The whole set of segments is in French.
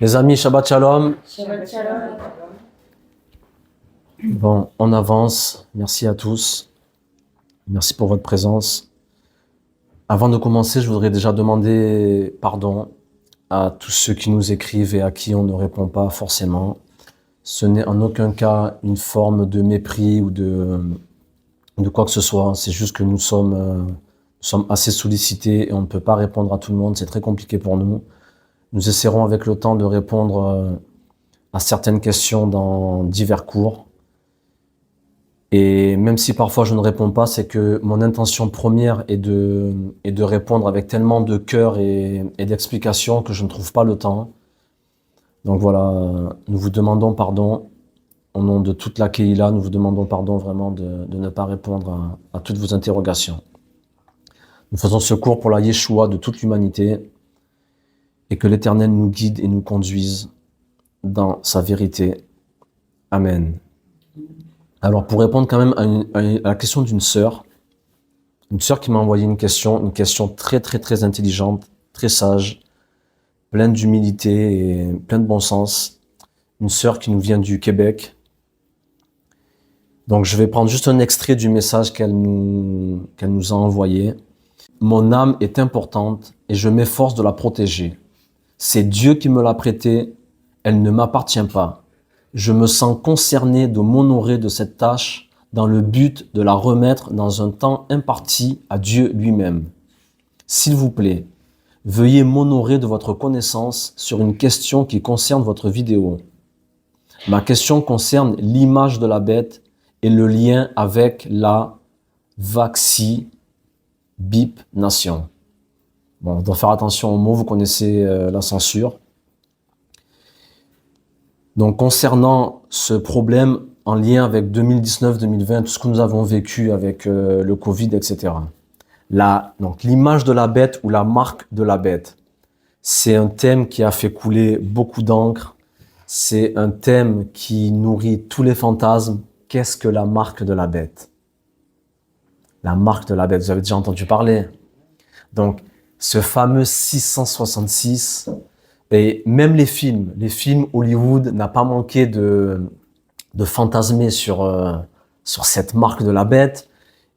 Les amis, Shabbat Shalom. Shabbat Shalom. Bon, on avance. Merci à tous. Merci pour votre présence. Avant de commencer, je voudrais déjà demander pardon à tous ceux qui nous écrivent et à qui on ne répond pas forcément. Ce n'est en aucun cas une forme de mépris ou de quoi que ce soit. C'est juste que nous sommes assez sollicités et on ne peut pas répondre à tout le monde. C'est très compliqué pour nous. Nous essaierons avec le temps de répondre à certaines questions dans divers cours. Et même si parfois je ne réponds pas, c'est que mon intention première est de répondre avec tellement de cœur et d'explications que je ne trouve pas le temps. Donc voilà, nous vous demandons pardon. Au nom de toute la Kehila, nous vous demandons pardon vraiment de ne pas répondre à toutes vos interrogations. Nous faisons ce cours pour la Yeshua de toute l'humanité et que l'Éternel nous guide et nous conduise dans sa vérité. Amen. Alors, pour répondre quand même à la question d'une sœur qui m'a envoyé une question très, très, très intelligente, très sage, pleine d'humilité et pleine de bon sens. Une sœur qui nous vient du Québec. Donc, je vais prendre juste un extrait du message qu'elle nous a envoyé. Mon âme est importante et je m'efforce de la protéger. C'est Dieu qui me l'a prêtée, elle ne m'appartient pas. Je me sens concerné de m'honorer de cette tâche dans le but de la remettre dans un temps imparti à Dieu lui-même. S'il vous plaît, veuillez m'honorer de votre connaissance sur une question qui concerne votre vidéo. Ma question concerne l'image de la bête et le lien avec la Vaxi Bip Nation. Bon, on doit faire attention aux mots, vous connaissez la censure. Donc, concernant ce problème en lien avec 2019-2020, tout ce que nous avons vécu avec le Covid, etc. Donc, l'image de la bête ou la marque de la bête, c'est un thème qui a fait couler beaucoup d'encre. C'est un thème qui nourrit tous les fantasmes. Qu'est-ce que la marque de la bête? La marque de la bête, vous avez déjà entendu parler. Donc, ce fameux 666... Et même les films Hollywood n'a pas manqué de fantasmer sur cette marque de la bête.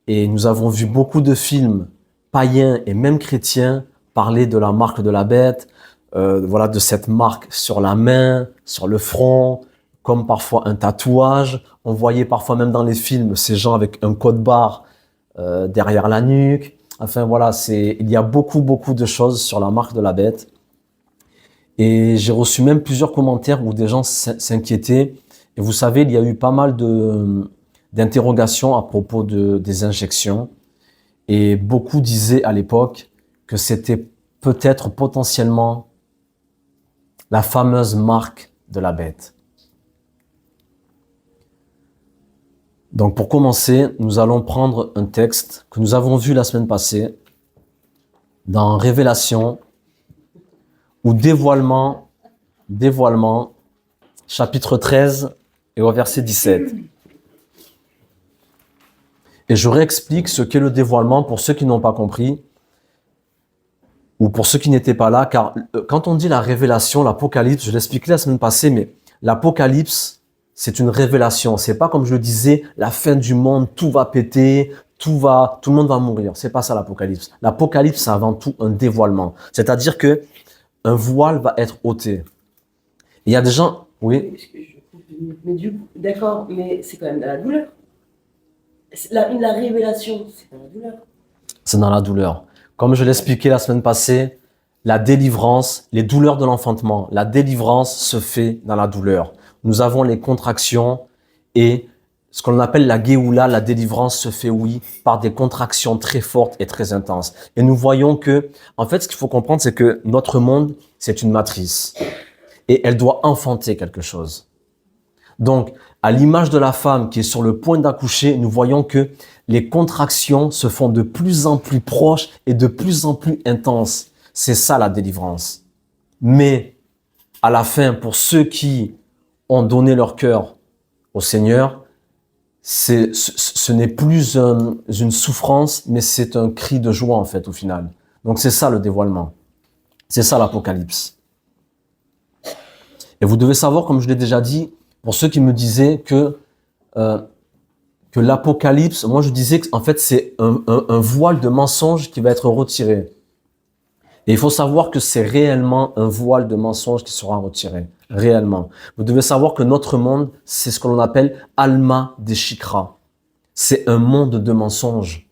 Et nous avons vu beaucoup de films païens et même chrétiens parler de la marque de la bête, voilà, de cette marque sur la main, sur le front, comme parfois un tatouage. On voyait parfois même dans les films ces gens avec un code-barre derrière la nuque. Enfin voilà, il y a beaucoup de choses sur la marque de la bête. Et j'ai reçu même plusieurs commentaires où des gens s'inquiétaient. Et vous savez, il y a eu pas mal d'interrogations à propos des injections. Et beaucoup disaient à l'époque que c'était peut-être potentiellement la fameuse marque de la bête. Donc pour commencer, nous allons prendre un texte que nous avons vu la semaine passée dans Révélation ou dévoilement, chapitre 13 et au verset 17. Et je réexplique ce qu'est le dévoilement pour ceux qui n'ont pas compris ou pour ceux qui n'étaient pas là, car quand on dit la révélation, l'Apocalypse, je l'expliquais la semaine passée, mais l'Apocalypse, c'est une révélation. C'est pas comme je le disais, la fin du monde, tout va péter, tout le monde va mourir. C'est pas ça l'Apocalypse. L'Apocalypse, c'est avant tout un dévoilement. C'est-à-dire que un voile va être ôté. Il y a des gens... Oui. Mais du coup, d'accord, mais c'est quand même dans la douleur. La révélation, c'est dans la douleur. C'est dans la douleur. Comme je l'expliquais la semaine passée, la délivrance, les douleurs de l'enfantement, la délivrance se fait dans la douleur. Nous avons les contractions et ce qu'on appelle la Géoula, la délivrance se fait, oui, par des contractions très fortes et très intenses. Et nous voyons que, en fait, ce qu'il faut comprendre, c'est que notre monde, c'est une matrice. Et elle doit enfanter quelque chose. Donc, à l'image de la femme qui est sur le point d'accoucher, nous voyons que les contractions se font de plus en plus proches et de plus en plus intenses. C'est ça la délivrance. Mais, à la fin, pour ceux qui ont donné leur cœur au Seigneur, ce n'est plus une souffrance, mais c'est un cri de joie en fait au final. Donc c'est ça le dévoilement. C'est ça l'Apocalypse. Et vous devez savoir, comme je l'ai déjà dit, pour ceux qui me disaient que l'Apocalypse, moi je disais qu'en fait c'est un voile de mensonge qui va être retiré. Et il faut savoir que c'est réellement un voile de mensonge qui sera retiré. Réellement. Vous devez savoir que notre monde, c'est ce que l'on appelle Alma Deshikra. C'est un monde de mensonges.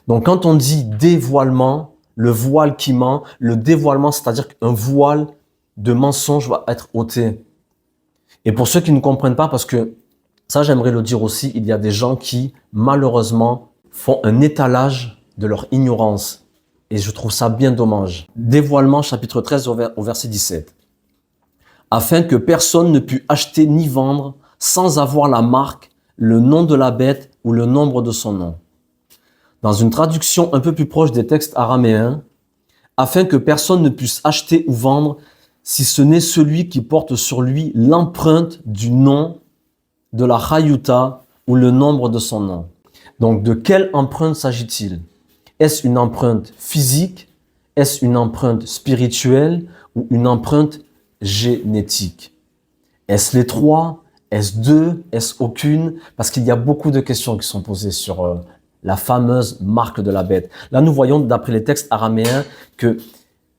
Donc quand on dit dévoilement, le voile qui ment, le dévoilement, c'est-à-dire qu'un voile de mensonge va être ôté. Et pour ceux qui ne comprennent pas, parce que ça j'aimerais le dire aussi, il y a des gens qui malheureusement font un étalage de leur ignorance. Et je trouve ça bien dommage. Dévoilement chapitre 13 au verset 17. Afin que personne ne pût acheter ni vendre sans avoir la marque, le nom de la bête ou le nombre de son nom. Dans une traduction un peu plus proche des textes araméens, afin que personne ne puisse acheter ou vendre si ce n'est celui qui porte sur lui l'empreinte du nom de la Chayuta ou le nombre de son nom. Donc de quelle empreinte s'agit-il? Est-ce une empreinte physique? Est-ce une empreinte spirituelle ou une empreinte génétique? Est-ce les trois? Est-ce deux? Est-ce aucune? Parce qu'il y a beaucoup de questions qui sont posées sur la fameuse marque de la bête. Là, nous voyons, d'après les textes araméens, que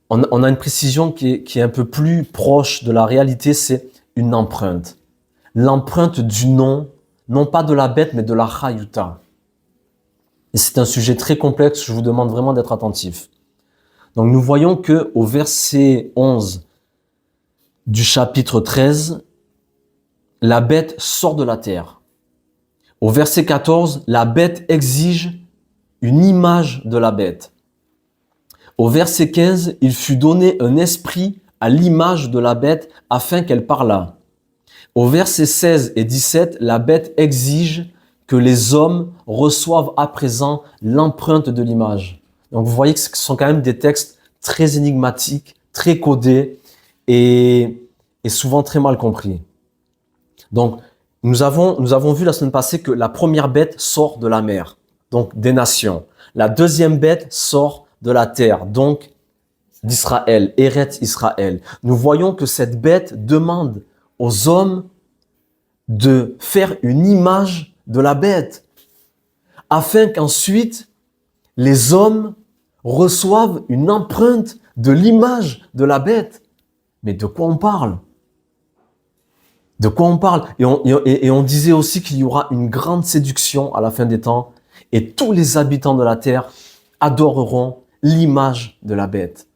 on a une précision qui est un peu plus proche de la réalité, c'est une empreinte. L'empreinte du nom, non pas de la bête, mais de la Chayuta. Et c'est un sujet très complexe, je vous demande vraiment d'être attentif. Donc nous voyons que au verset 11 du chapitre 13, la bête sort de la terre. Au verset 14, la bête exige une image de la bête. Au verset 15, il fut donné un esprit à l'image de la bête afin qu'elle parlât. Au verset 16 et 17, la bête exige que les hommes reçoivent à présent l'empreinte de l'image. Donc vous voyez que ce sont quand même des textes très énigmatiques, très codés et souvent très mal compris. Donc nous avons vu la semaine passée que la première bête sort de la mer, donc des nations. La deuxième bête sort de la terre, donc d'Israël, Eretz Israël. Nous voyons que cette bête demande aux hommes de faire une image de la bête, afin qu'ensuite les hommes reçoivent une empreinte de l'image de la bête. Mais de quoi on parle? De quoi on parle? Et on disait aussi qu'il y aura une grande séduction à la fin des temps, et tous les habitants de la terre adoreront l'image de la bête.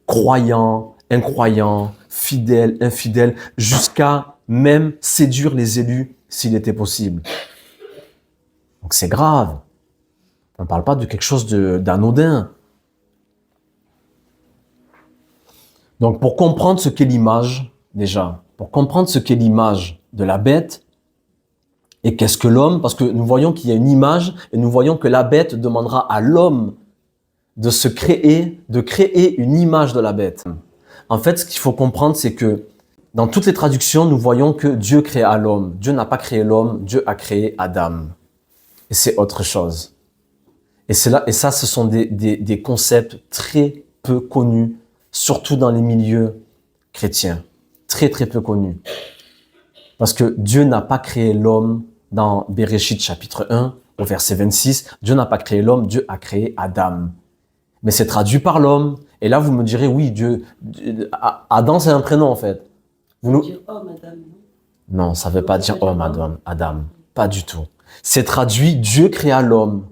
Croyants, incroyants, fidèles, infidèles, jusqu'à même séduire les élus s'il était possible. Donc c'est grave. On ne parle pas de quelque chose d'anodin. Donc pour comprendre ce qu'est l'image, déjà, pour comprendre ce qu'est l'image de la bête, et qu'est-ce que l'homme, parce que nous voyons qu'il y a une image, et nous voyons que la bête demandera à l'homme de créer une image de la bête. En fait, ce qu'il faut comprendre, c'est que dans toutes les traductions, nous voyons que Dieu créa l'homme. Dieu n'a pas créé l'homme, Dieu a créé Adam. Et c'est autre chose. Et ça, ce sont des concepts très peu connus, surtout dans les milieux chrétiens. Très, très peu connus. Parce que Dieu n'a pas créé l'homme dans Bereshit chapitre 1, au verset 26. Dieu n'a pas créé l'homme, Dieu a créé Adam. Mais c'est traduit par l'homme. Et là, vous me direz, oui, Adam, c'est un prénom, en fait. Dire homme, Adam, non? Non, ça ne veut pas dire homme, Adam. Pas du tout. C'est traduit, Dieu créa l'homme.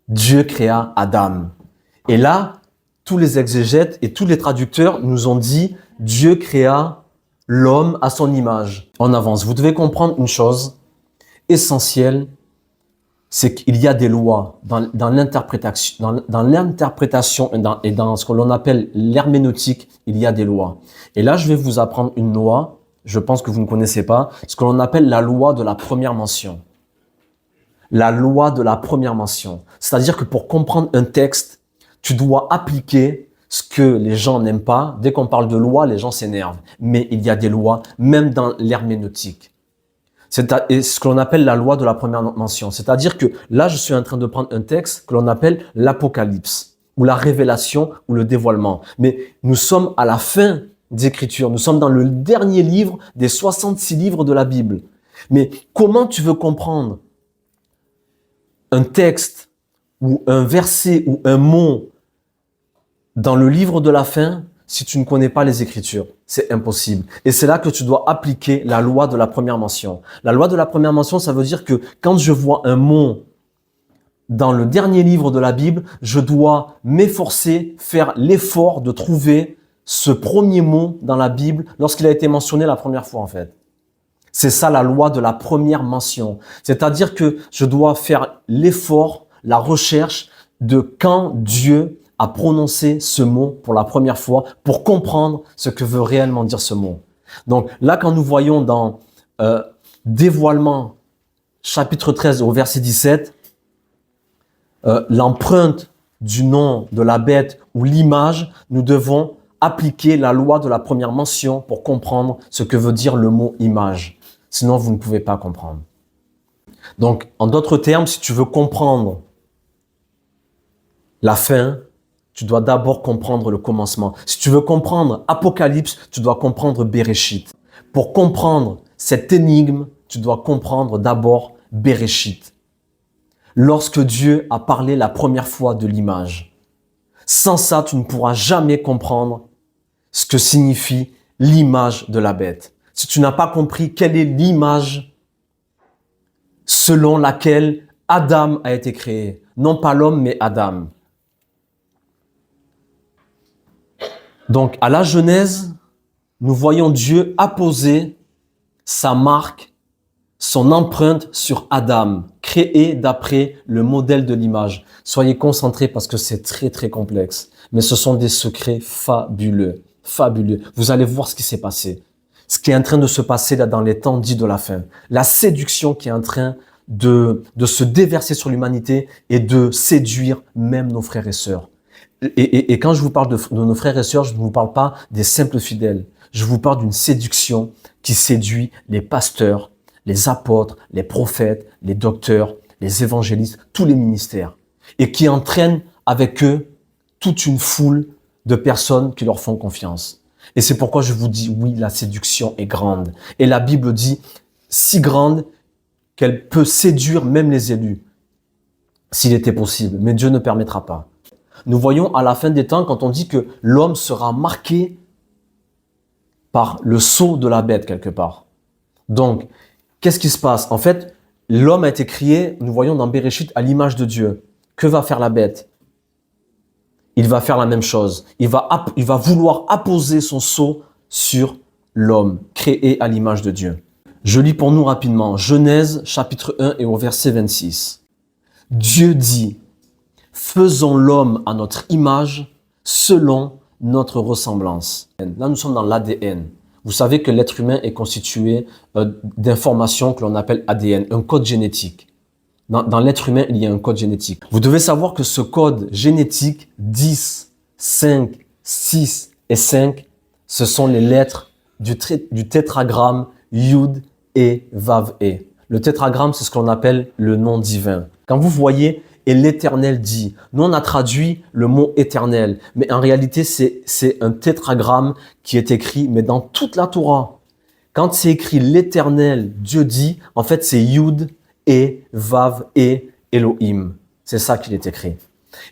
Dieu créa Adam. Et là, tous les exégètes et tous les traducteurs nous ont dit, Dieu créa l'homme à son image. En avance, vous devez comprendre une chose essentielle, c'est qu'il y a des lois dans l'interprétation, et dans ce que l'on appelle l'herméneutique, il y a des lois. Et là, je vais vous apprendre une loi, je pense que vous ne connaissez pas, ce que l'on appelle la loi de la première mention. La loi de la première mention. C'est-à-dire que pour comprendre un texte, tu dois appliquer ce que les gens n'aiment pas. Dès qu'on parle de loi, les gens s'énervent. Mais il y a des lois, même dans l'herméneutique. C'est ce que l'on appelle la loi de la première mention. C'est-à-dire que là, je suis en train de prendre un texte que l'on appelle l'Apocalypse, ou la révélation, ou le dévoilement. Mais nous sommes à la fin d'Écriture. Nous sommes dans le dernier livre des 66 livres de la Bible. Mais comment tu veux comprendre un texte ou un verset ou un mot dans le livre de la fin si tu ne connais pas les Écritures? C'est impossible. Et c'est là que tu dois appliquer la loi de la première mention. La loi de la première mention, ça veut dire que quand je vois un mot dans le dernier livre de la Bible, je dois m'efforcer, faire l'effort de trouver ce premier mot dans la Bible lorsqu'il a été mentionné la première fois en fait. C'est ça la loi de la première mention. C'est-à-dire que je dois faire l'effort, la recherche de quand Dieu a prononcé ce mot pour la première fois pour comprendre ce que veut réellement dire ce mot. Donc là, quand nous voyons dans Dévoilement, chapitre 13 au verset 17, l'empreinte du nom de la bête ou l'image, nous devons appliquer la loi de la première mention pour comprendre ce que veut dire le mot image. Sinon, vous ne pouvez pas comprendre. Donc, en d'autres termes, si tu veux comprendre la fin, tu dois d'abord comprendre le commencement. Si tu veux comprendre Apocalypse, tu dois comprendre Béréchit. Pour comprendre cette énigme, tu dois comprendre d'abord Béréchit. Lorsque Dieu a parlé la première fois de l'image. Sans ça, tu ne pourras jamais comprendre ce que signifie l'image de la bête. Si tu n'as pas compris quelle est l'image selon laquelle Adam a été créé, non pas l'homme, mais Adam. Donc, à la Genèse, nous voyons Dieu apposer sa marque, son empreinte sur Adam, créé d'après le modèle de l'image. Soyez concentrés parce que c'est très, très complexe. Mais ce sont des secrets fabuleux, fabuleux. Vous allez voir ce qui s'est passé. Ce qui est en train de se passer là dans les temps dits de la fin. La séduction qui est en train de se déverser sur l'humanité et de séduire même nos frères et sœurs. Et quand je vous parle de nos frères et sœurs, je ne vous parle pas des simples fidèles. Je vous parle d'une séduction qui séduit les pasteurs, les apôtres, les prophètes, les docteurs, les évangélistes, tous les ministères. Et qui entraîne avec eux toute une foule de personnes qui leur font confiance. Et c'est pourquoi je vous dis, oui, la séduction est grande. Et la Bible dit, si grande qu'elle peut séduire même les élus, s'il était possible. Mais Dieu ne permettra pas. Nous voyons à la fin des temps, quand on dit que l'homme sera marqué par le sceau de la bête quelque part. Donc, qu'est-ce qui se passe? En fait, l'homme a été créé, nous voyons dans Béréchit, à l'image de Dieu. Que va faire la bête? Il va faire la même chose. Il va vouloir apposer son sceau sur l'homme, créé à l'image de Dieu. Je lis pour nous rapidement. Genèse, chapitre 1 et au verset 26. Dieu dit, « Faisons l'homme à notre image, selon notre ressemblance. » Là, nous sommes dans l'ADN. Vous savez que l'être humain est constitué d'informations que l'on appelle ADN, un code génétique. Dans l'être humain, il y a un code génétique. Vous devez savoir que ce code génétique, 10, 5, 6 et 5, ce sont les lettres du tétragramme Yud et Vav E. Le tétragramme, c'est ce qu'on appelle le nom divin. Quand vous voyez « et l'Éternel dit », nous on a traduit le mot « éternel », mais en réalité, c'est un tétragramme qui est écrit, mais dans toute la Torah. Quand c'est écrit « l'Éternel, Dieu dit », en fait, c'est Yud et Vav et Elohim. C'est ça qu'il est écrit.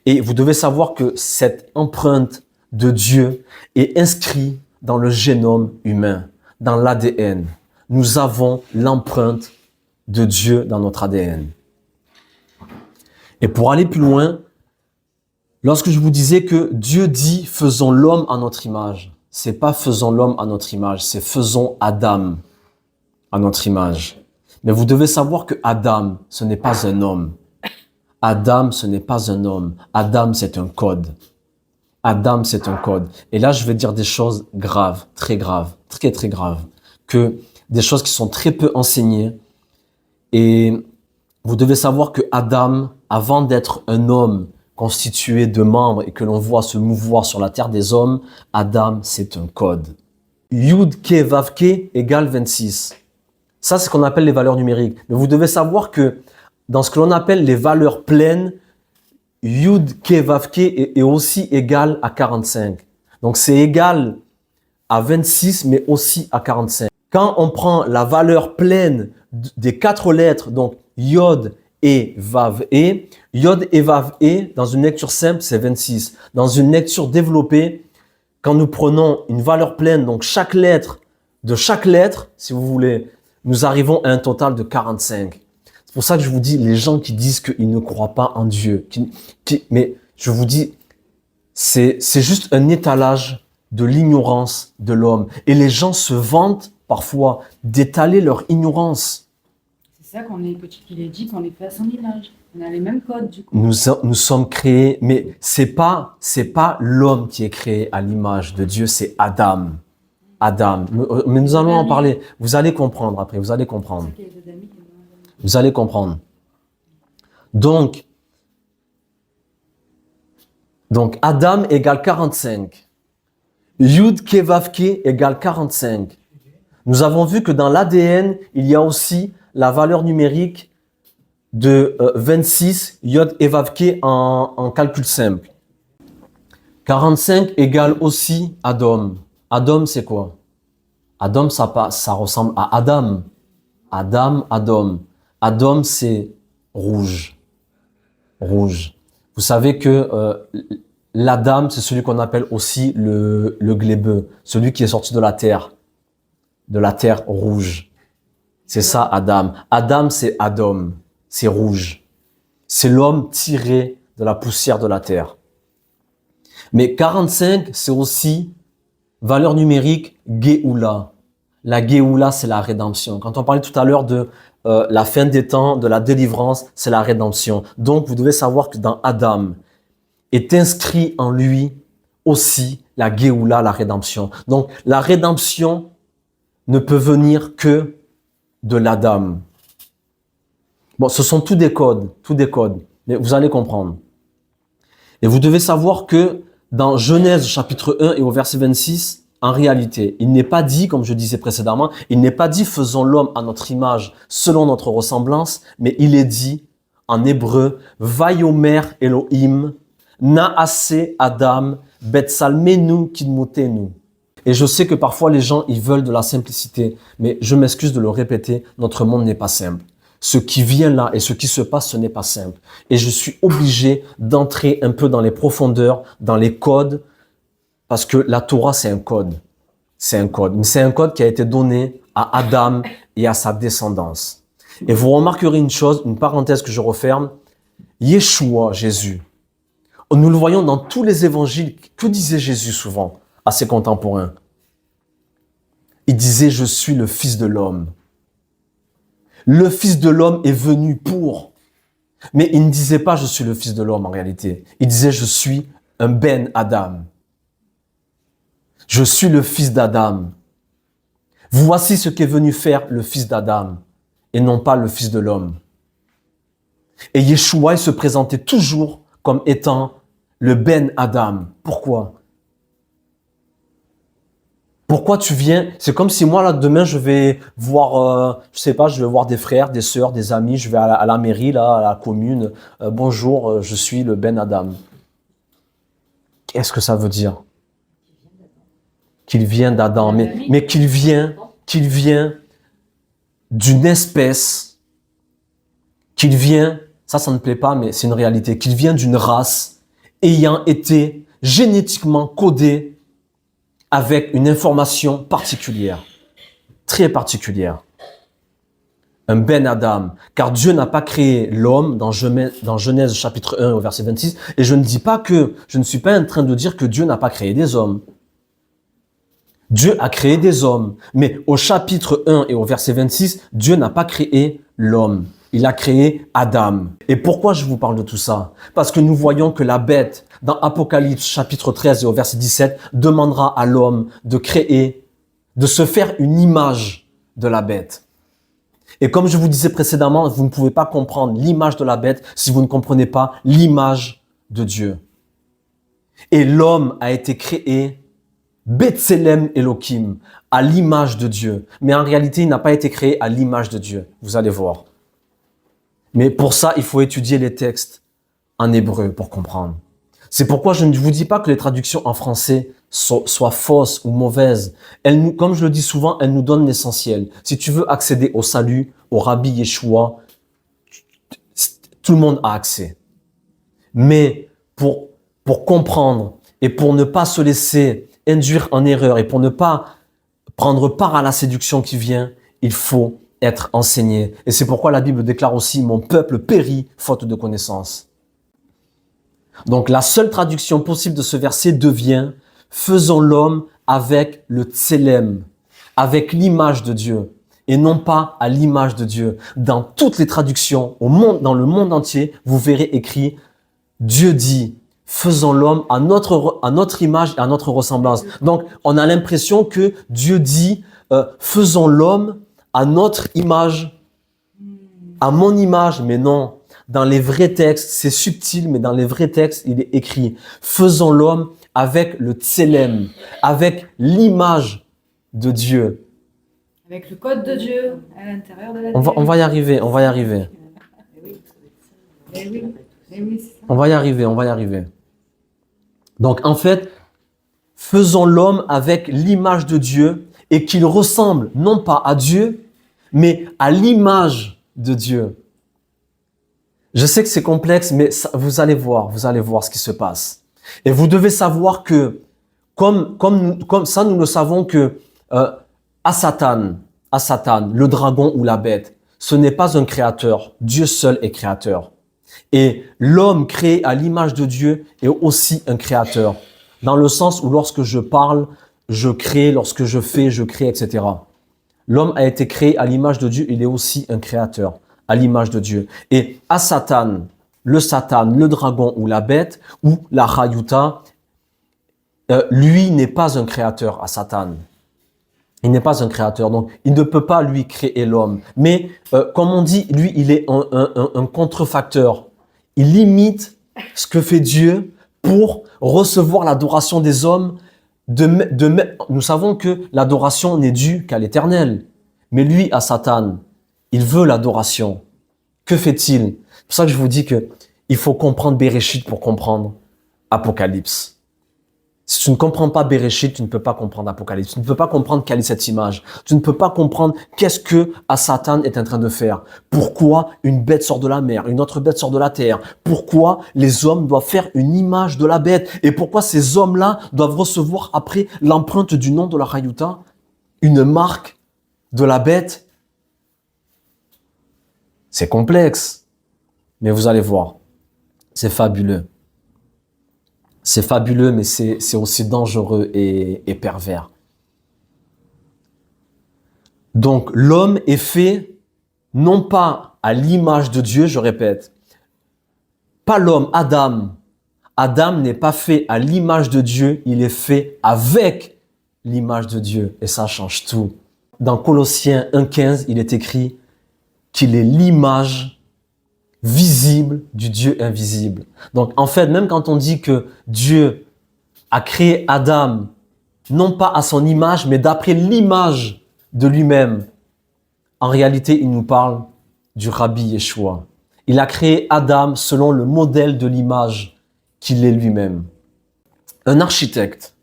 Et vous devez savoir que cette empreinte de Dieu est inscrite dans le génome humain, dans l'ADN. Nous avons l'empreinte de Dieu dans notre ADN. Et pour aller plus loin, lorsque je vous disais que Dieu dit « faisons l'homme à notre image », c'est pas « faisons l'homme à notre image », c'est « faisons Adam à notre image ». Mais vous devez savoir que Adam, ce n'est pas un homme. Adam, ce n'est pas un homme. Adam, c'est un code. Adam, c'est un code. Et là, je vais dire des choses graves, très graves, très, très graves. Des choses qui sont très peu enseignées. Et vous devez savoir que Adam, avant d'être un homme constitué de membres et que l'on voit se mouvoir sur la terre des hommes, Adam, c'est un code. Yud, Ke, Vav, Ke égale 26. Ça, c'est ce qu'on appelle les valeurs numériques. Mais vous devez savoir que dans ce que l'on appelle les valeurs pleines, Yud, Ke, Vav, Ke est aussi égal à 45. Donc, c'est égal à 26, mais aussi à 45. Quand on prend la valeur pleine des 4 lettres, donc Yod et Vav et, Yod et Vav et, dans une lecture simple, c'est 26. Dans une lecture développée, quand nous prenons une valeur pleine, donc chaque lettre, de chaque lettre, si vous voulez, nous arrivons à un total de 45. C'est pour ça que je vous dis, les gens qui disent qu'ils ne croient pas en Dieu, mais je vous dis, c'est juste un étalage de l'ignorance de l'homme. Et les gens se vantent parfois d'étaler leur ignorance. C'est ça qu'il est dit qu'on est fait à son image. On a les mêmes codes du coup. Nous sommes créés, mais c'est pas l'homme qui est créé à l'image de Dieu, c'est Adam. Adam. Mais nous allons en parler. Vous allez comprendre après, vous allez comprendre. Vous allez comprendre. Donc Adam égale 45. Yud Ke Vav Ke égale 45. Nous avons vu que dans l'ADN, il y a aussi la valeur numérique de 26, Yod et Vav Ke en calcul simple. 45 égale aussi Adam. Adam, c'est quoi? Adam, ça ressemble à Adam. Adam. Adam, c'est rouge. Rouge. Vous savez que l'Adam, c'est celui qu'on appelle aussi le glébeux, celui qui est sorti de la terre rouge. C'est ça, Adam. Adam, c'est Adam, c'est rouge. C'est l'homme tiré de la poussière de la terre. Mais 45, c'est aussi valeur numérique Géoula. La Géoula, c'est la rédemption. Quand on parlait tout à l'heure de la fin des temps, de la délivrance, c'est la rédemption. Donc, vous devez savoir que dans Adam est inscrit en lui aussi la Géoula, la rédemption. Donc, la rédemption ne peut venir que de l'Adam. Bon, ce sont tous des codes, mais vous allez comprendre. Et vous devez savoir que dans Genèse chapitre 1 et au verset 26, en réalité, il n'est pas dit, comme je disais précédemment, il n'est pas dit faisons l'homme à notre image, selon notre ressemblance, mais il est dit en hébreu, Vayomer Elohim, Naase Adam, Betsalmenu Kidmutenu. Et je sais que parfois les gens, ils veulent de la simplicité, mais je m'excuse de le répéter, notre monde n'est pas simple. Ce qui vient là et ce qui se passe, ce n'est pas simple. Et je suis obligé d'entrer un peu dans les profondeurs, dans les codes, parce que la Torah, c'est un code. C'est un code. Mais c'est un code qui a été donné à Adam et à sa descendance. Et vous remarquerez une chose, une parenthèse que je referme. Yeshua, Jésus. Nous le voyons dans tous les évangiles. Que disait Jésus souvent à ses contemporains? Il disait, je suis le Fils de l'homme. Le Fils de l'homme est venu pour. Mais il ne disait pas, je suis le Fils de l'homme en réalité. Il disait, je suis un Ben Adam. Je suis le fils d'Adam. Voici ce qu'est venu faire le fils d'Adam et non pas le fils de l'homme. Et Yeshua, il se présentait toujours comme étant le Ben Adam. Pourquoi? Pourquoi tu viens? C'est comme si moi, là, demain, je vais voir, je vais voir des frères, des sœurs, des amis, je vais à la mairie, là, à la commune. Bonjour, je suis le Ben Adam. Qu'est-ce que ça veut dire? Qu'il vient d'Adam, mais qu'il vient d'une espèce, ça ne plaît pas, mais c'est une réalité, qu'il vient d'une race ayant été génétiquement codée avec une information particulière, très particulière. Un Ben Adam, car Dieu n'a pas créé l'homme dans Genèse chapitre 1 au verset 26, et je ne suis pas en train de dire que Dieu n'a pas créé des hommes. Dieu a créé des hommes, mais au chapitre 1 et au verset 26, Dieu n'a pas créé l'homme. Il a créé Adam. Et pourquoi je vous parle de tout ça? Parce que nous voyons que la bête, dans Apocalypse chapitre 13 et au verset 17, demandera à l'homme de créer, de se faire une image de la bête. Et comme je vous disais précédemment, vous ne pouvez pas comprendre l'image de la bête si vous ne comprenez pas l'image de Dieu. Et l'homme a été créé Betselem Elohim, à l'image de Dieu. Mais en réalité, il n'a pas été créé à l'image de Dieu. Vous allez voir. Mais pour ça, il faut étudier les textes en hébreu pour comprendre. C'est pourquoi je ne vous dis pas que les traductions en français soit fausse ou mauvaise. Comme je le dis souvent, elle nous donne l'essentiel. Si tu veux accéder au salut, au Rabbi Yeshua, tout le monde a accès. Mais pour comprendre et pour ne pas se laisser induire en erreur et pour ne pas prendre part à la séduction qui vient, il faut être enseigné. Et c'est pourquoi la Bible déclare aussi « Mon peuple périt faute de connaissance ». Donc la seule traduction possible de ce verset devient « Faisons l'homme avec le tselem », avec l'image de Dieu, et non pas à l'image de Dieu. Dans toutes les traductions, dans le monde entier, vous verrez écrit « Dieu dit ». Faisons l'homme à notre image et à notre ressemblance. Donc, on a l'impression que Dieu dit faisons l'homme à notre image, à mon image, mais non. Dans les vrais textes, c'est subtil, mais dans les vrais textes, il est écrit faisons l'homme avec le tselem, avec l'image de Dieu. Avec le code de Dieu à l'intérieur de la On va y arriver, on va y arriver. Eh oui, c'est ça. On va y arriver. Donc, en fait, faisons l'homme avec l'image de Dieu et qu'il ressemble non pas à Dieu, mais à l'image de Dieu. Je sais que c'est complexe, mais vous allez voir ce qui se passe. Et vous devez savoir que, comme ça, nous le savons que à Satan, le dragon ou la bête, ce n'est pas un créateur. Dieu seul est créateur. Et l'homme créé à l'image de Dieu est aussi un créateur. Dans le sens où lorsque je parle, je crée, lorsque je fais, je crée, etc. L'homme a été créé à l'image de Dieu, il est aussi un créateur, à l'image de Dieu. Et à Satan, le dragon ou la bête, ou la Chayuta, lui n'est pas un créateur à Satan. Il n'est pas un créateur, donc il ne peut pas lui créer l'homme. Mais comme on dit, lui, il est un contrefacteur. Il imite ce que fait Dieu pour recevoir l'adoration des hommes. Nous savons que l'adoration n'est due qu'à l'Éternel. Mais lui, à Satan, il veut l'adoration. Que fait-il? C'est pour ça que je vous dis que il faut comprendre Bereshit pour comprendre Apocalypse. Si tu ne comprends pas Bereshit, tu ne peux pas comprendre Apocalypse. Tu ne peux pas comprendre quelle est cette image. Tu ne peux pas comprendre qu'est-ce que Satan est en train de faire. Pourquoi une bête sort de la mer, une autre bête sort de la terre. Pourquoi les hommes doivent faire une image de la bête. Et pourquoi ces hommes-là doivent recevoir après l'empreinte du nom de la Chayuta, une marque de la bête. C'est complexe. Mais vous allez voir. C'est fabuleux. C'est fabuleux, mais c'est aussi dangereux et pervers. Donc, l'homme est fait non pas à l'image de Dieu, je répète. Pas l'homme, Adam. Adam n'est pas fait à l'image de Dieu, il est fait avec l'image de Dieu. Et ça change tout. Dans Colossiens 1,15, il est écrit qu'il est l'image visible du Dieu invisible. Donc, en fait, même quand on dit que Dieu a créé Adam, non pas à son image, mais d'après l'image de lui-même, en réalité, il nous parle du Rabbi Yeshua. Il a créé Adam selon le modèle de l'image qu'il est lui-même. Un architecte,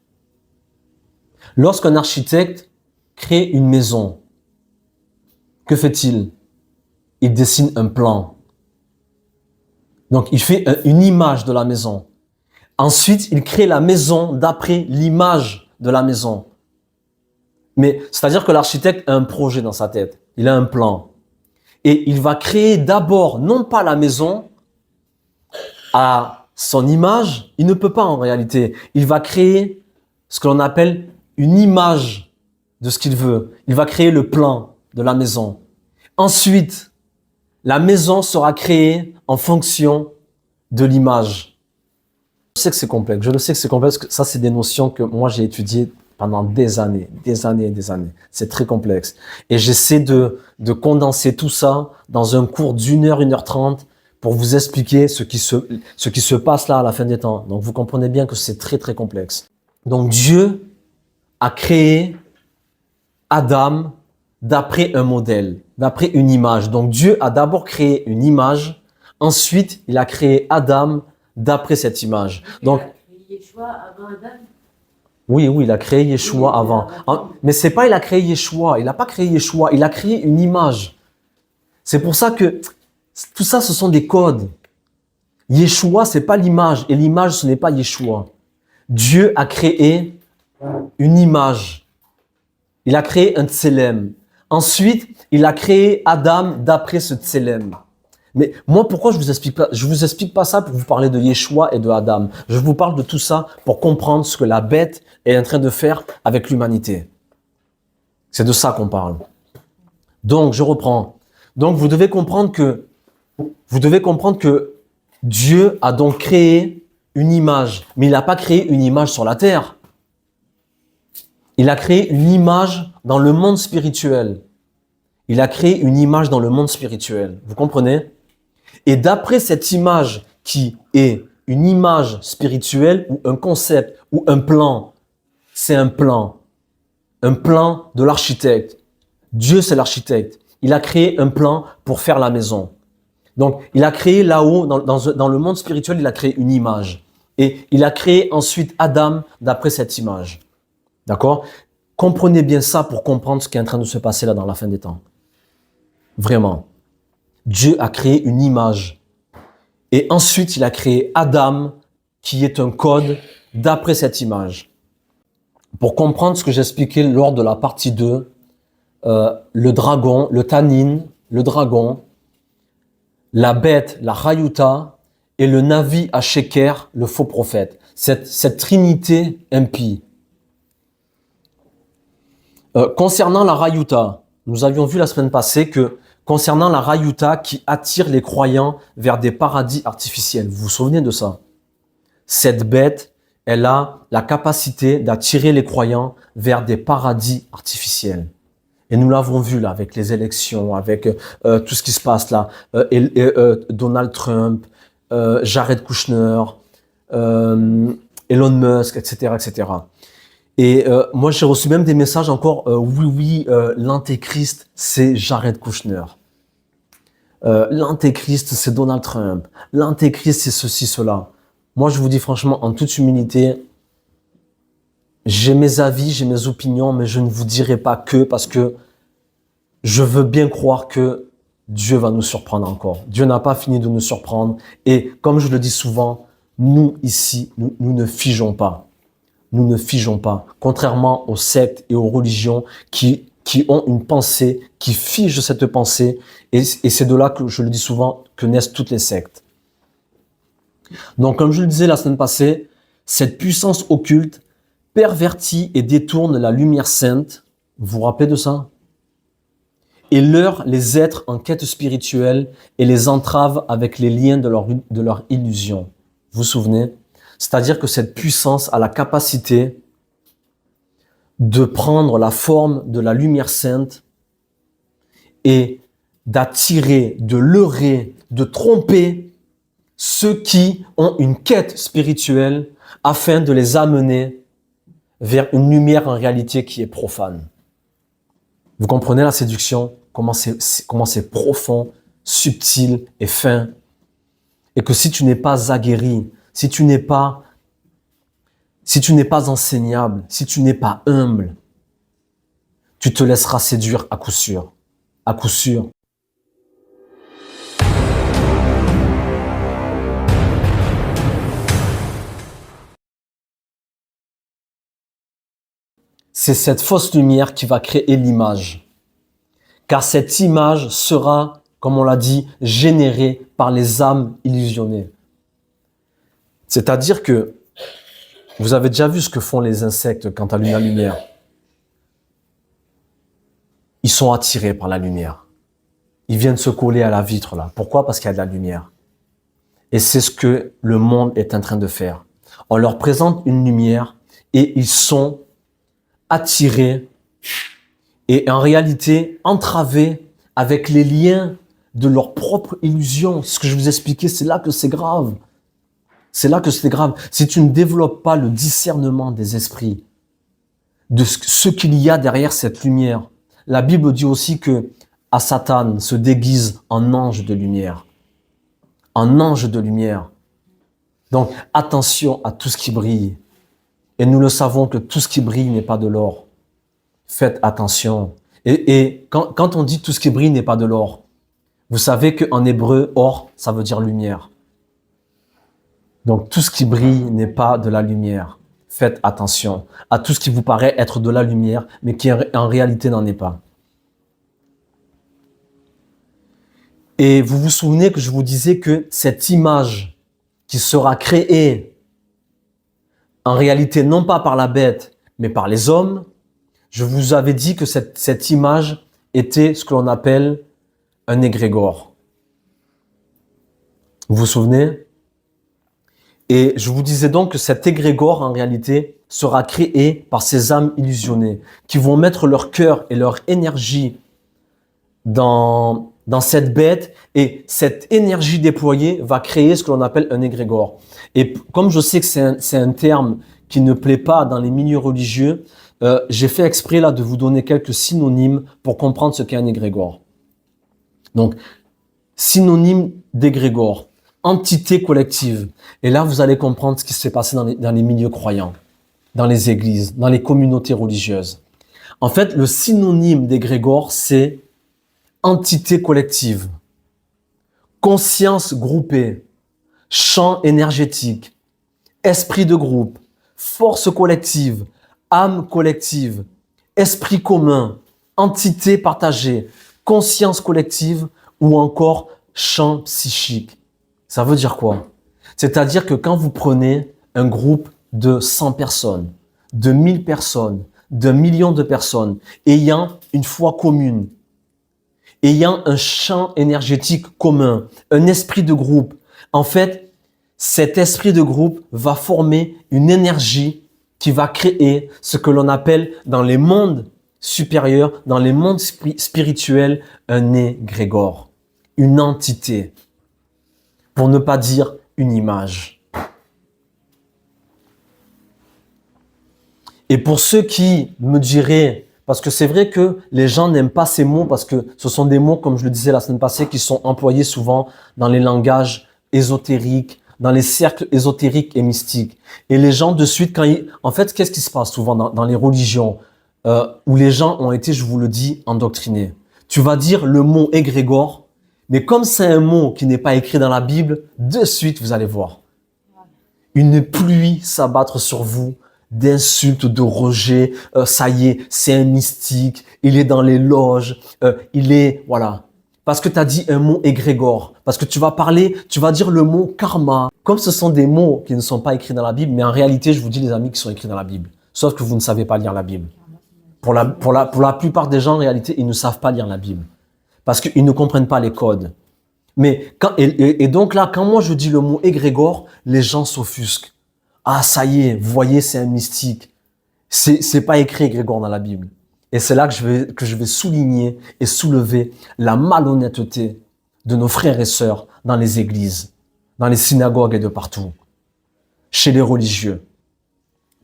lorsqu'un architecte crée une maison, que fait-il? Il dessine un plan. Donc, il fait une image de la maison. Ensuite, il crée la maison d'après l'image de la maison. Mais, c'est-à-dire que l'architecte a un projet dans sa tête. Il a un plan. Et il va créer d'abord, non pas la maison, à son image. Il ne peut pas en réalité. Il va créer ce que l'on appelle une image de ce qu'il veut. Il va créer le plan de la maison. Ensuite, la maison sera créée en fonction de l'image. Je sais que c'est complexe. Je le sais que c'est complexe. Que ça, c'est des notions que moi, j'ai étudiées pendant des années. C'est très complexe. Et j'essaie de condenser tout ça dans un cours d'1 heure, 1h30 pour vous expliquer ce qui se passe là à la fin des temps. Donc, vous comprenez bien que c'est très, très complexe. Donc, Dieu a créé Adam d'après un modèle, d'après une image. Donc Dieu a d'abord créé une image, ensuite il a créé Adam d'après cette image. Donc, il a créé Yeshua avant Adam. Oui, il a créé Yeshua avant. Mais c'est pas il a créé Yeshua, il n'a pas créé Yeshua, il a créé une image. C'est pour ça que tout ça, ce sont des codes. Yeshua, c'est pas l'image, et l'image, ce n'est pas Yeshua. Dieu a créé une image. Il a créé un tselem. Ensuite, il a créé Adam d'après ce tselem. Mais moi, pourquoi je vous explique pas ça pour vous parler de Yeshua et de Adam. Je vous parle de tout ça pour comprendre ce que la bête est en train de faire avec l'humanité. C'est de ça qu'on parle. Donc, je reprends. Donc, vous devez comprendre que Dieu a donc créé une image, mais il n'a pas créé une image sur la terre. Il a créé une image dans le monde spirituel. Il a créé une image dans le monde spirituel. Vous comprenez? Et d'après cette image qui est une image spirituelle ou un concept ou un plan, c'est un plan de l'architecte. Dieu, c'est l'architecte. Il a créé un plan pour faire la maison. Donc, il a créé là-haut, dans le monde spirituel, il a créé une image. Et il a créé ensuite Adam d'après cette image. D'accord? Comprenez bien ça pour comprendre ce qui est en train de se passer là dans la fin des temps. Vraiment. Dieu a créé une image. Et ensuite, il a créé Adam, qui est un code d'après cette image. Pour comprendre ce que j'expliquais lors de la partie 2, le dragon, le tanin, le dragon, la bête, la Hayuta, et le Navi à Sheker, le faux prophète. Cette trinité impie. Concernant la Hayuta, nous avions vu la semaine passée que concernant la Hayuta qui attire les croyants vers des paradis artificiels. Vous vous souvenez de ça? Cette bête, elle a la capacité d'attirer les croyants vers des paradis artificiels. Et nous l'avons vu là avec les élections, avec tout ce qui se passe là, Donald Trump, Jared Kushner, Elon Musk, etc., etc. Et moi, j'ai reçu même des messages encore, l'antéchrist, c'est Jared Kushner. L'antéchrist, c'est Donald Trump. L'antéchrist, c'est ceci, cela. Moi, je vous dis franchement, en toute humilité, j'ai mes avis, j'ai mes opinions, mais je ne vous dirai pas que parce que je veux bien croire que Dieu va nous surprendre encore. Dieu n'a pas fini de nous surprendre. Et comme je le dis souvent, nous ici, nous ne figeons pas. Nous ne figeons pas, contrairement aux sectes et aux religions qui ont une pensée, qui figent cette pensée, et c'est de là que je le dis souvent, que naissent toutes les sectes. Donc, comme je le disais la semaine passée, cette puissance occulte pervertit et détourne la lumière sainte, vous vous rappelez de ça? Et leurre les êtres en quête spirituelle et les entrave avec les liens de leur illusion. Vous vous souvenez? C'est-à-dire que cette puissance a la capacité de prendre la forme de la lumière sainte et d'attirer, de leurrer, de tromper ceux qui ont une quête spirituelle afin de les amener vers une lumière en réalité qui est profane. Vous comprenez la séduction? Comment c'est profond, subtil et fin. Et que si tu n'es pas aguerri, si tu n'es pas enseignable, si tu n'es pas humble, tu te laisseras séduire à coup sûr. À coup sûr. C'est cette fausse lumière qui va créer l'image. Car cette image sera, comme on l'a dit, générée par les âmes illusionnées. C'est-à-dire que vous avez déjà vu ce que font les insectes quand allument la lumière. Ils sont attirés par la lumière. Ils viennent se coller à la vitre là. Pourquoi? Parce qu'il y a de la lumière. Et c'est ce que le monde est en train de faire. On leur présente une lumière et ils sont attirés et en réalité entravés avec les liens de leur propre illusion. Ce que je vous expliquais, c'est là que c'est grave. C'est là que c'est grave. Si tu ne développes pas le discernement des esprits, de ce qu'il y a derrière cette lumière, la Bible dit aussi que Satan se déguise en ange de lumière. En ange de lumière. Donc, attention à tout ce qui brille. Et nous le savons que tout ce qui brille n'est pas de l'or. Faites attention. Et quand on dit tout ce qui brille n'est pas de l'or, vous savez qu'en hébreu, or, ça veut dire lumière. Donc tout ce qui brille n'est pas de la lumière. Faites attention à tout ce qui vous paraît être de la lumière, mais qui en réalité n'en est pas. Et vous vous souvenez que je vous disais que cette image qui sera créée, en réalité non pas par la bête, mais par les hommes, je vous avais dit que cette image était ce que l'on appelle un égrégore. Vous vous souvenez? Et je vous disais donc que cet égrégore, en réalité, sera créé par ces âmes illusionnées qui vont mettre leur cœur et leur énergie dans cette bête, et cette énergie déployée va créer ce que l'on appelle un égrégore. Et comme je sais que c'est un terme qui ne plaît pas dans les milieux religieux, j'ai fait exprès là de vous donner quelques synonymes pour comprendre ce qu'est un égrégore. Donc, synonyme d'égrégore, entité collective. Et là, vous allez comprendre ce qui s'est passé dans les milieux croyants, dans les églises, dans les communautés religieuses. En fait, le synonyme d'égrégore, c'est entité collective, conscience groupée, champ énergétique, esprit de groupe, force collective, âme collective, esprit commun, entité partagée, conscience collective ou encore champ psychique. Ça veut dire quoi? C'est-à-dire que quand vous prenez un groupe de 100 personnes, de 1000 personnes, de millions de personnes ayant une foi commune, ayant un champ énergétique commun, un esprit de groupe, en fait, cet esprit de groupe va former une énergie qui va créer ce que l'on appelle dans les mondes supérieurs, dans les mondes spirituels, un égrégore, une entité, pour ne pas dire une image. Et pour ceux qui me diraient, parce que c'est vrai que les gens n'aiment pas ces mots, parce que ce sont des mots, comme je le disais la semaine passée, qui sont employés souvent dans les langages ésotériques, dans les cercles ésotériques et mystiques. Et les gens de suite, en fait, qu'est-ce qui se passe souvent dans les religions où les gens ont été, je vous le dis, endoctrinés? Tu vas dire le mot égrégore, mais comme c'est un mot qui n'est pas écrit dans la Bible, de suite, vous allez voir une pluie s'abattre sur vous, d'insultes, de rejets. Ça y est, c'est un mystique, il est dans les loges, voilà. Parce que tu as dit un mot égrégore, parce que tu vas dire le mot karma. Comme ce sont des mots qui ne sont pas écrits dans la Bible, mais en réalité, je vous dis les amis, qui sont écrits dans la Bible. Sauf que vous ne savez pas lire la Bible. Pour la plupart des gens, en réalité, ils ne savent pas lire la Bible. Parce qu'ils ne comprennent pas les codes. Mais donc là, quand moi je dis le mot égrégore, les gens s'offusquent. Ah, ça y est, vous voyez, c'est un mystique. C'est pas écrit égrégore dans la Bible. Et c'est là que je vais souligner et soulever la malhonnêteté de nos frères et sœurs dans les églises, dans les synagogues et de partout, chez les religieux.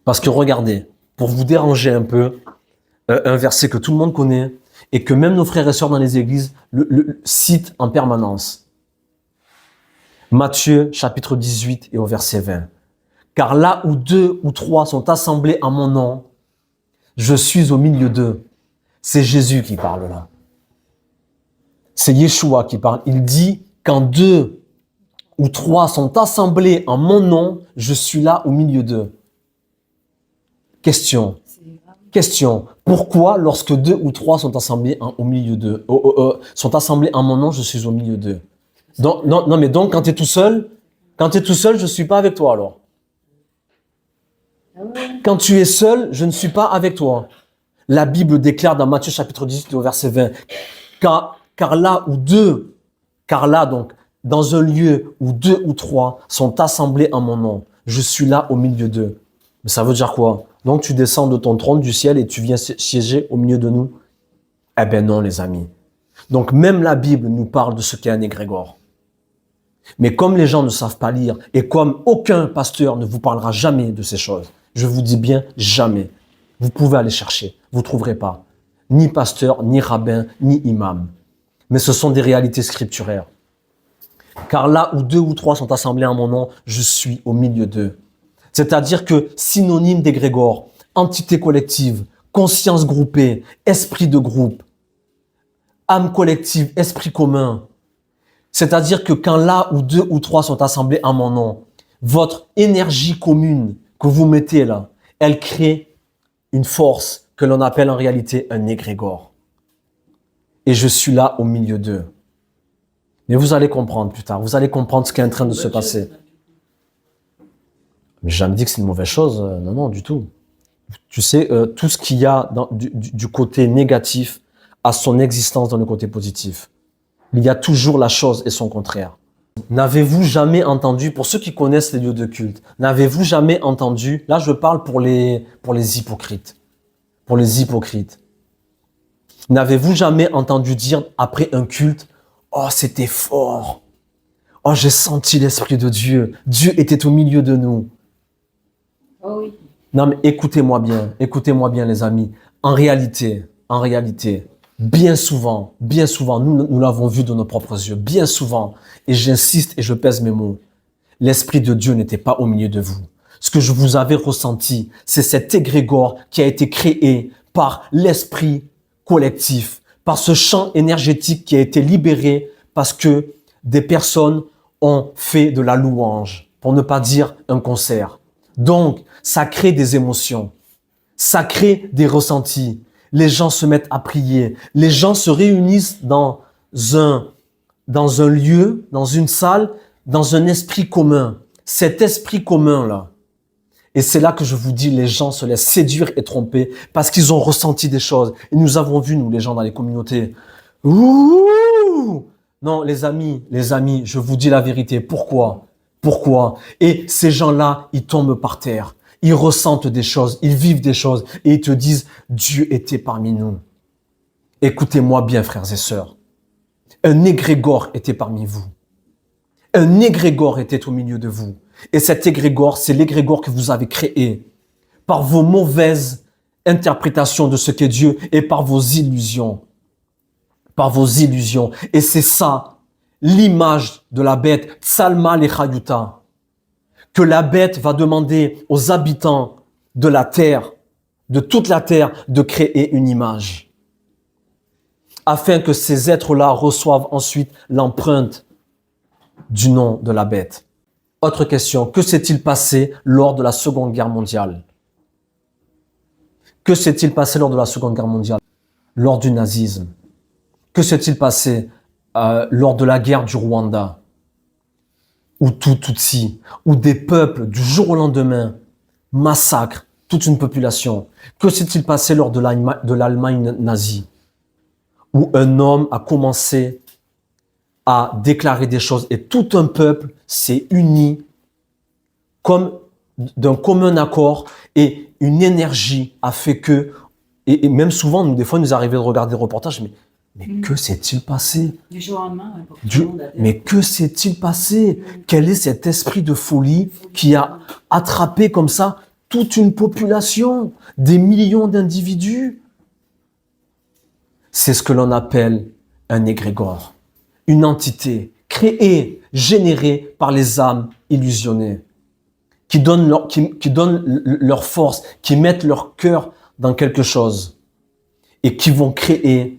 Parce que regardez, pour vous déranger un peu, un verset que tout le monde connaît et que même nos frères et sœurs dans les églises le citent en permanence. Matthieu chapitre 18 et au verset 20. Car là où 2 ou 3 sont assemblés en mon nom, je suis au milieu d'eux. C'est Jésus qui parle là. C'est Yeshua qui parle. Il dit, quand 2 ou 3 sont assemblés en mon nom, je suis là au milieu d'eux. Question. Pourquoi lorsque 2 ou 3 sont assemblés au milieu d'eux, sont assemblés en mon nom, je suis au milieu d'eux? Non, mais donc quand tu es tout seul, je ne suis pas avec toi alors. Quand tu es seul, je ne suis pas avec toi. La Bible déclare dans Matthieu chapitre 18 au verset 20, car là donc, dans un lieu où 2 ou 3 sont assemblés en mon nom, je suis là au milieu d'eux. Mais ça veut dire quoi? Donc tu descends de ton trône du ciel et tu viens siéger au milieu de nous? Eh bien non, les amis. Donc même la Bible nous parle de ce qu'est un égrégore. Mais comme les gens ne savent pas lire et comme aucun pasteur ne vous parlera jamais de ces choses, je vous dis bien jamais. Vous pouvez aller chercher, vous ne trouverez pas. Ni pasteur, ni rabbin, ni imam. Mais ce sont des réalités scripturaires. Car là où 2 ou 3 sont assemblés en mon nom, je suis au milieu d'eux. C'est-à-dire que synonyme d'égrégore, entité collective, conscience groupée, esprit de groupe, âme collective, esprit commun. C'est-à-dire que quand là où 2 ou 3 sont assemblés en mon nom, votre énergie commune que vous mettez là, elle crée une force que l'on appelle en réalité un égrégore. Et je suis là au milieu d'eux. Mais vous allez comprendre plus tard, vous allez comprendre ce qui est en train de se passer. Mais j'ai jamais dit que c'est une mauvaise chose, non, non, du tout. Tu sais, tout ce qu'il y a du côté négatif a son existence dans le côté positif. Il y a toujours la chose et son contraire. N'avez-vous jamais entendu, pour ceux qui connaissent les lieux de culte, n'avez-vous jamais entendu, là je parle pour les hypocrites, n'avez-vous jamais entendu dire après un culte, oh c'était fort, oh j'ai senti l'Esprit de Dieu, Dieu était au milieu de nous. Oh oui. Non mais écoutez-moi bien les amis, en réalité, bien souvent, nous l'avons vu de nos propres yeux, bien souvent, et j'insiste et je pèse mes mots, l'Esprit de Dieu n'était pas au milieu de vous. Ce que je vous avais ressenti, c'est cet égrégore qui a été créé par l'esprit collectif, par ce champ énergétique qui a été libéré parce que des personnes ont fait de la louange, pour ne pas dire un concert. Donc, ça crée des émotions, ça crée des ressentis. Les gens se mettent à prier, les gens se réunissent dans un lieu, dans une salle, dans un esprit commun. Cet esprit commun-là. Et c'est là que je vous dis, les gens se laissent séduire et tromper parce qu'ils ont ressenti des choses. Et nous avons vu, nous, les gens dans les communautés. Ouh! Non, les amis, je vous dis la vérité. Pourquoi? Et ces gens-là, ils tombent par terre. Ils ressentent des choses, ils vivent des choses et ils te disent, Dieu était parmi nous. Écoutez-moi bien, frères et sœurs. Un égrégore était parmi vous. Un égrégore était au milieu de vous. Et cet égrégore, c'est l'égrégore que vous avez créé par vos mauvaises interprétations de ce qu'est Dieu et par vos illusions. Et c'est ça, l'image de la bête, Tsalma Lechayuta, que la bête va demander aux habitants de la terre, de toute la terre, de créer une image, afin que ces êtres-là reçoivent ensuite l'empreinte du nom de la bête. Autre question, que s'est-il passé lors de la Seconde Guerre mondiale? Que s'est-il passé lors de la Seconde Guerre mondiale? Lors du nazisme? Que s'est-il passé lors de la guerre du Rwanda? Ou Tutsi, où des peuples du jour au lendemain massacrent toute une population? Que s'est-il passé lors de l'Allemagne nazie, où un homme a commencé à déclarer des choses et tout un peuple s'est uni comme d'un commun accord et une énergie a fait que, et même souvent, des fois, nous arrivait de regarder des reportages, mais que s'est-il passé? Du jour au lendemain. Ouais, mais que s'est-il passé? Quel est cet esprit de folie qui a attrapé comme ça toute une population, des millions d'individus? C'est ce que l'on appelle un égrégore, une entité créée, générée par les âmes illusionnées, qui donnent leur force, qui mettent leur cœur dans quelque chose et qui vont créer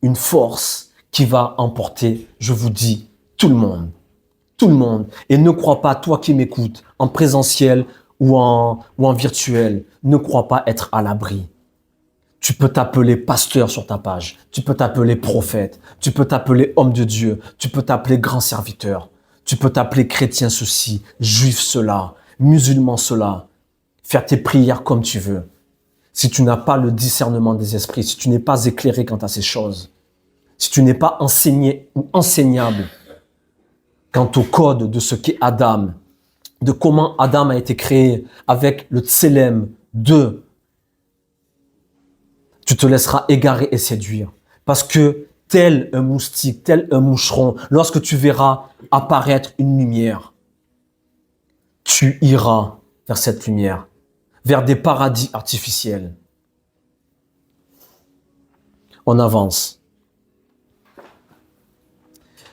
une force qui va emporter, je vous dis, tout le monde. Tout le monde. Et ne crois pas, toi qui m'écoutes, en présentiel ou en virtuel, ne crois pas être à l'abri. Tu peux t'appeler pasteur sur ta page, tu peux t'appeler prophète, tu peux t'appeler homme de Dieu, tu peux t'appeler grand serviteur, tu peux t'appeler chrétien ceci, juif cela, musulman cela, faire tes prières comme tu veux. Si tu n'as pas le discernement des esprits, si tu n'es pas éclairé quant à ces choses, si tu n'es pas enseigné ou enseignable quant au code de ce qu'est Adam, de comment Adam a été créé avec le tselem de, tu te laisseras égarer et séduire. Parce que tel un moustique, tel un moucheron, lorsque tu verras apparaître une lumière, tu iras vers cette lumière, vers des paradis artificiels. On avance.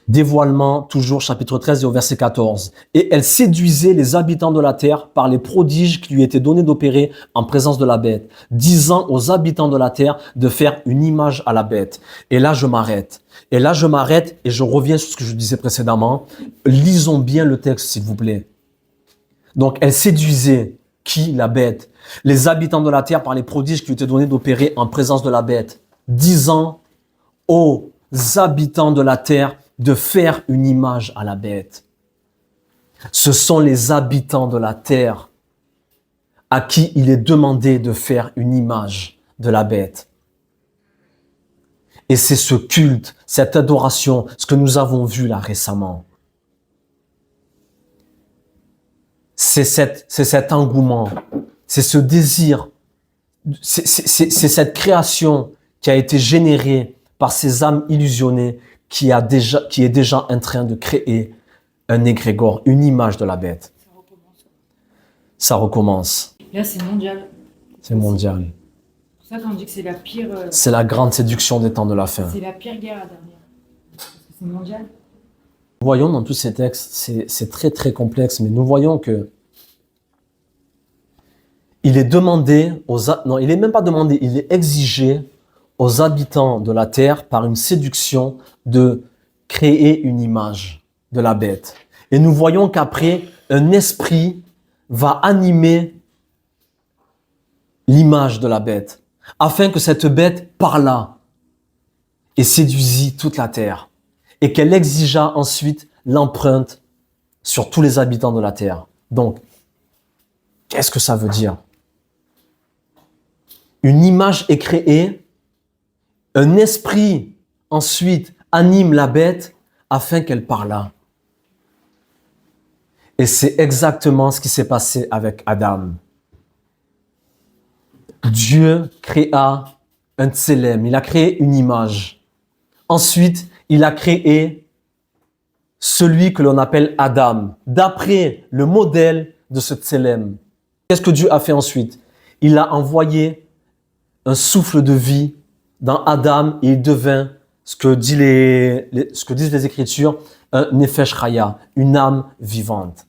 Dévoilement, toujours chapitre 13 et au verset 14. Et elle séduisait les habitants de la terre par les prodiges qui lui étaient donnés d'opérer en présence de la bête, disant aux habitants de la terre de faire une image à la bête. Et là, je m'arrête. Et là, je m'arrête et je reviens sur ce que je disais précédemment. Lisons bien le texte, s'il vous plaît. Donc, elle séduisait qui? La bête. Les habitants de la terre par les prodiges qui lui étaient donnés d'opérer en présence de la bête, disant aux habitants de la terre de faire une image à la bête. Ce sont les habitants de la terre à qui il est demandé de faire une image de la bête. Et c'est ce culte, cette adoration, ce que nous avons vu là récemment. C'est cet engouement, c'est ce désir, c'est cette création qui a été générée par ces âmes illusionnées qui est déjà en train de créer un égrégore, une image de la bête. Ça recommence. Là, c'est mondial. C'est mondial. C'est pour ça qu'on dit que c'est la pire. C'est la grande séduction des temps de la fin. C'est la pire guerre, la dernière. Parce que c'est mondial. Nous voyons dans tous ces textes, c'est très très complexe, mais nous voyons que il est demandé non, il est même pas demandé, il est exigé aux habitants de la terre par une séduction de créer une image de la bête. Et nous voyons qu'après, un esprit va animer l'image de la bête, afin que cette bête parlât et séduisit toute la terre, et qu'elle exigea ensuite l'empreinte sur tous les habitants de la terre. Donc, qu'est-ce que ça veut dire? Une image est créée, un esprit ensuite anime la bête afin qu'elle parlât. Et c'est exactement ce qui s'est passé avec Adam. Dieu créa un tselem, il a créé une image. Ensuite, il a créé celui que l'on appelle Adam, d'après le modèle de ce tselem. Qu'est-ce que Dieu a fait ensuite? Il a envoyé un souffle de vie dans Adam et il devint ce que disent les Écritures, un Nefesh Chaya, une âme vivante.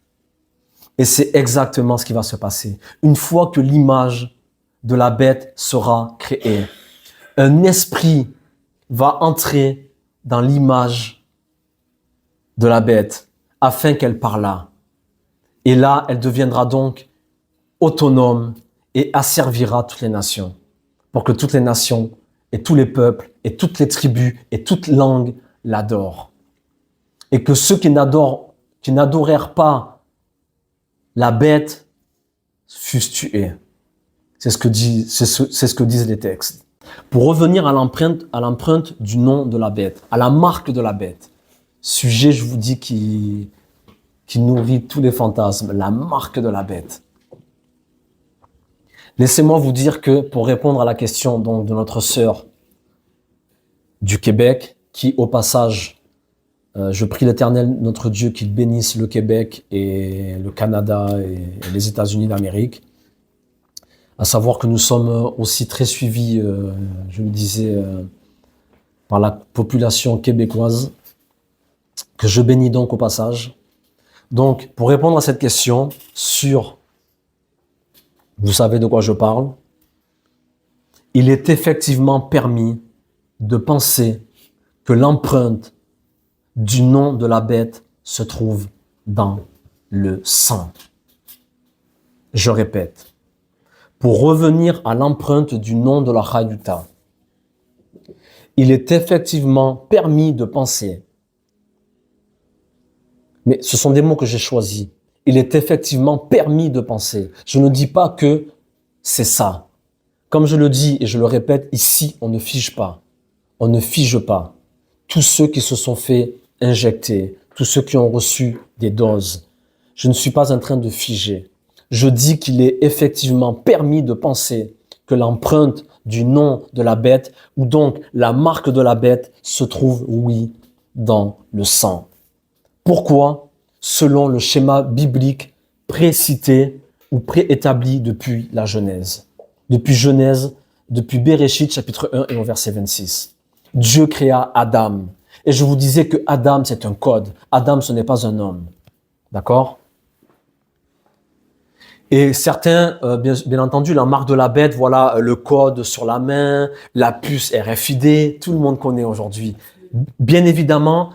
Et c'est exactement ce qui va se passer. Une fois que l'image de la bête sera créée, un esprit va entrer dans l'image de la bête afin qu'elle parlât. Et là, elle deviendra donc autonome et asservira toutes les nations, pour que toutes les nations et tous les peuples et toutes les tribus et toutes langues l'adorent. Et que ceux qui n'adorèrent pas la bête fussent tués. C'est ce que disent les textes. Pour revenir à l'empreinte du nom de la bête, à la marque de la bête, sujet, je vous dis, qui nourrit tous les fantasmes, la marque de la bête. Laissez-moi vous dire que pour répondre à la question donc de notre sœur du Québec, qui au passage, je prie l'Éternel, notre Dieu, qu'il bénisse le Québec et le Canada et les États-Unis d'Amérique, à savoir que nous sommes aussi très suivis, je le disais, par la population québécoise, que je bénis donc au passage. Donc, pour répondre à cette question sur, vous savez de quoi je parle, il est effectivement permis de penser que l'empreinte du nom de la bête se trouve dans le sang. Je répète, pour revenir à l'empreinte du nom de la Chayuta, il est effectivement permis de penser, mais ce sont des mots que j'ai choisis, il est effectivement permis de penser. Je ne dis pas que c'est ça. Comme je le dis et je le répète, ici, on ne fige pas. On ne fige pas. Tous ceux qui se sont fait injecter, tous ceux qui ont reçu des doses, je ne suis pas en train de figer. Je dis qu'il est effectivement permis de penser que l'empreinte du nom de la bête, ou donc la marque de la bête, se trouve, oui, dans le sang. Pourquoi? Selon le schéma biblique précité ou préétabli depuis la Genèse. Depuis Bereshit, chapitre 1 et au verset 26. Dieu créa Adam. Et je vous disais que Adam, c'est un code. Adam, ce n'est pas un homme. D'accord? Et certains, bien entendu, la marque de la bête, voilà, le code sur la main, la puce RFID, tout le monde connaît aujourd'hui. Bien évidemment,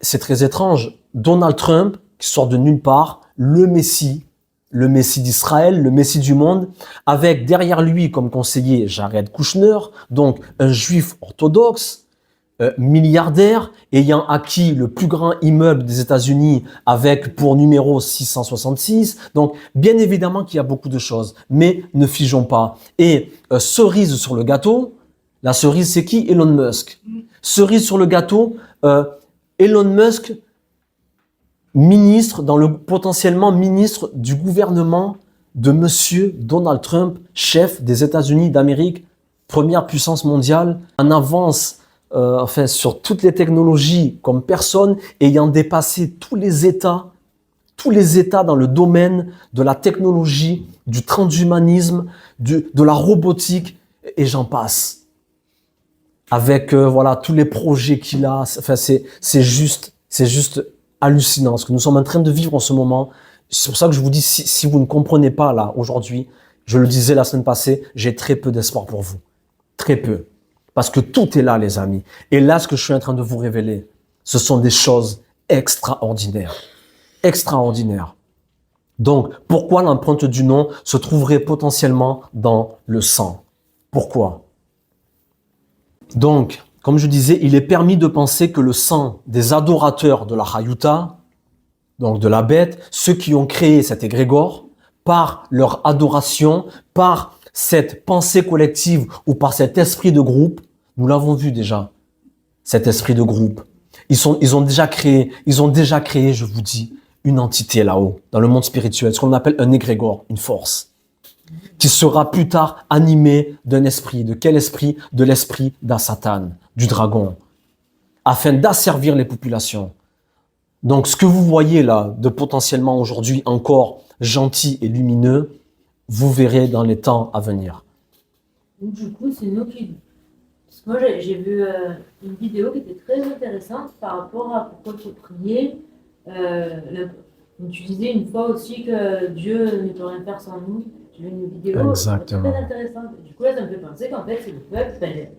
c'est très étrange. Donald Trump, qui sort de nulle part, le Messie d'Israël, le Messie du monde, avec derrière lui comme conseiller Jared Kushner, donc un juif orthodoxe, milliardaire, ayant acquis le plus grand immeuble des États-Unis avec pour numéro 666. Donc, bien évidemment qu'il y a beaucoup de choses, mais ne figeons pas. Et cerise sur le gâteau, la cerise, c'est qui? Elon Musk. Cerise sur le gâteau, Elon Musk, potentiellement ministre du gouvernement de Monsieur Donald Trump, chef des États-Unis d'Amérique, première puissance mondiale, en avance sur toutes les technologies comme personne, ayant dépassé tous les États dans le domaine de la technologie, du transhumanisme, de la robotique, et j'en passe. Avec voilà tous les projets qu'il a, enfin c'est juste hallucinant ce que nous sommes en train de vivre en ce moment. C'est pour ça que je vous dis, si vous ne comprenez pas là aujourd'hui, je le disais la semaine passée, j'ai très peu d'espoir pour vous, très peu. Parce que tout est là, les amis. Et là, ce que je suis en train de vous révéler, ce sont des choses extraordinaires. Extraordinaires. Donc, pourquoi l'empreinte du nom se trouverait potentiellement dans le sang? Pourquoi? Donc, comme je disais, il est permis de penser que le sang des adorateurs de la Hayuta, donc de la bête, ceux qui ont créé cet égrégore, par leur adoration, par cette pensée collective ou par cet esprit de groupe, nous l'avons vu déjà, cet esprit de groupe. Ils ont déjà créé, je vous dis, une entité là-haut, dans le monde spirituel, ce qu'on appelle un égrégore, une force, qui sera plus tard animée d'un esprit. De quel esprit? De l'esprit d'Asatan, du dragon, afin d'asservir les populations. Donc, ce que vous voyez là, de potentiellement aujourd'hui encore gentil et lumineux, vous verrez dans les temps à venir. Donc, du coup, c'est nous qui... Parce que moi, j'ai vu une vidéo qui était très intéressante par rapport à pourquoi il faut prier. Tu disais une fois aussi que Dieu ne peut rien faire sans nous. J'ai vu une vidéo Exactement. très intéressante. Du coup, là, ça me fait penser qu'en fait, c'est le peuple,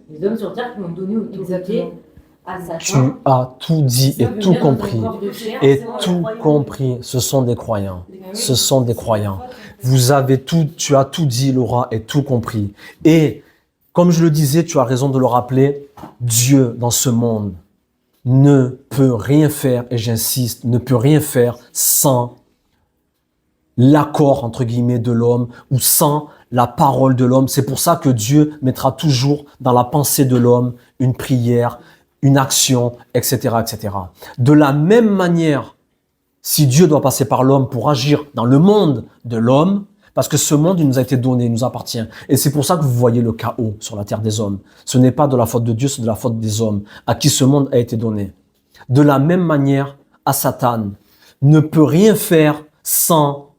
les hommes sur Terre qui m'ont donné autorité à Satan. Tu as tout dit Ça et veut tout dire dans un compris. corps de chair, Et c'est tout vrai. compris. Ce sont des croyants. Ce sont des croyants. Vous avez tout, tu as tout dit, Laura, et tout compris. Et comme je le disais, tu as raison de le rappeler, Dieu dans ce monde ne peut rien faire, et j'insiste, ne peut rien faire sans l'accord, entre guillemets, de l'homme ou sans la parole de l'homme. C'est pour ça que Dieu mettra toujours dans la pensée de l'homme une prière, une action, etc., etc. De la même manière, si Dieu doit passer par l'homme pour agir dans le monde de l'homme, parce que ce monde, il nous a été donné, il nous appartient. Et c'est pour ça que vous voyez le chaos sur la terre des hommes. Ce n'est pas de la faute de Dieu, c'est de la faute des hommes à qui ce monde a été donné. De la même manière, à Satan ne peut rien faire sans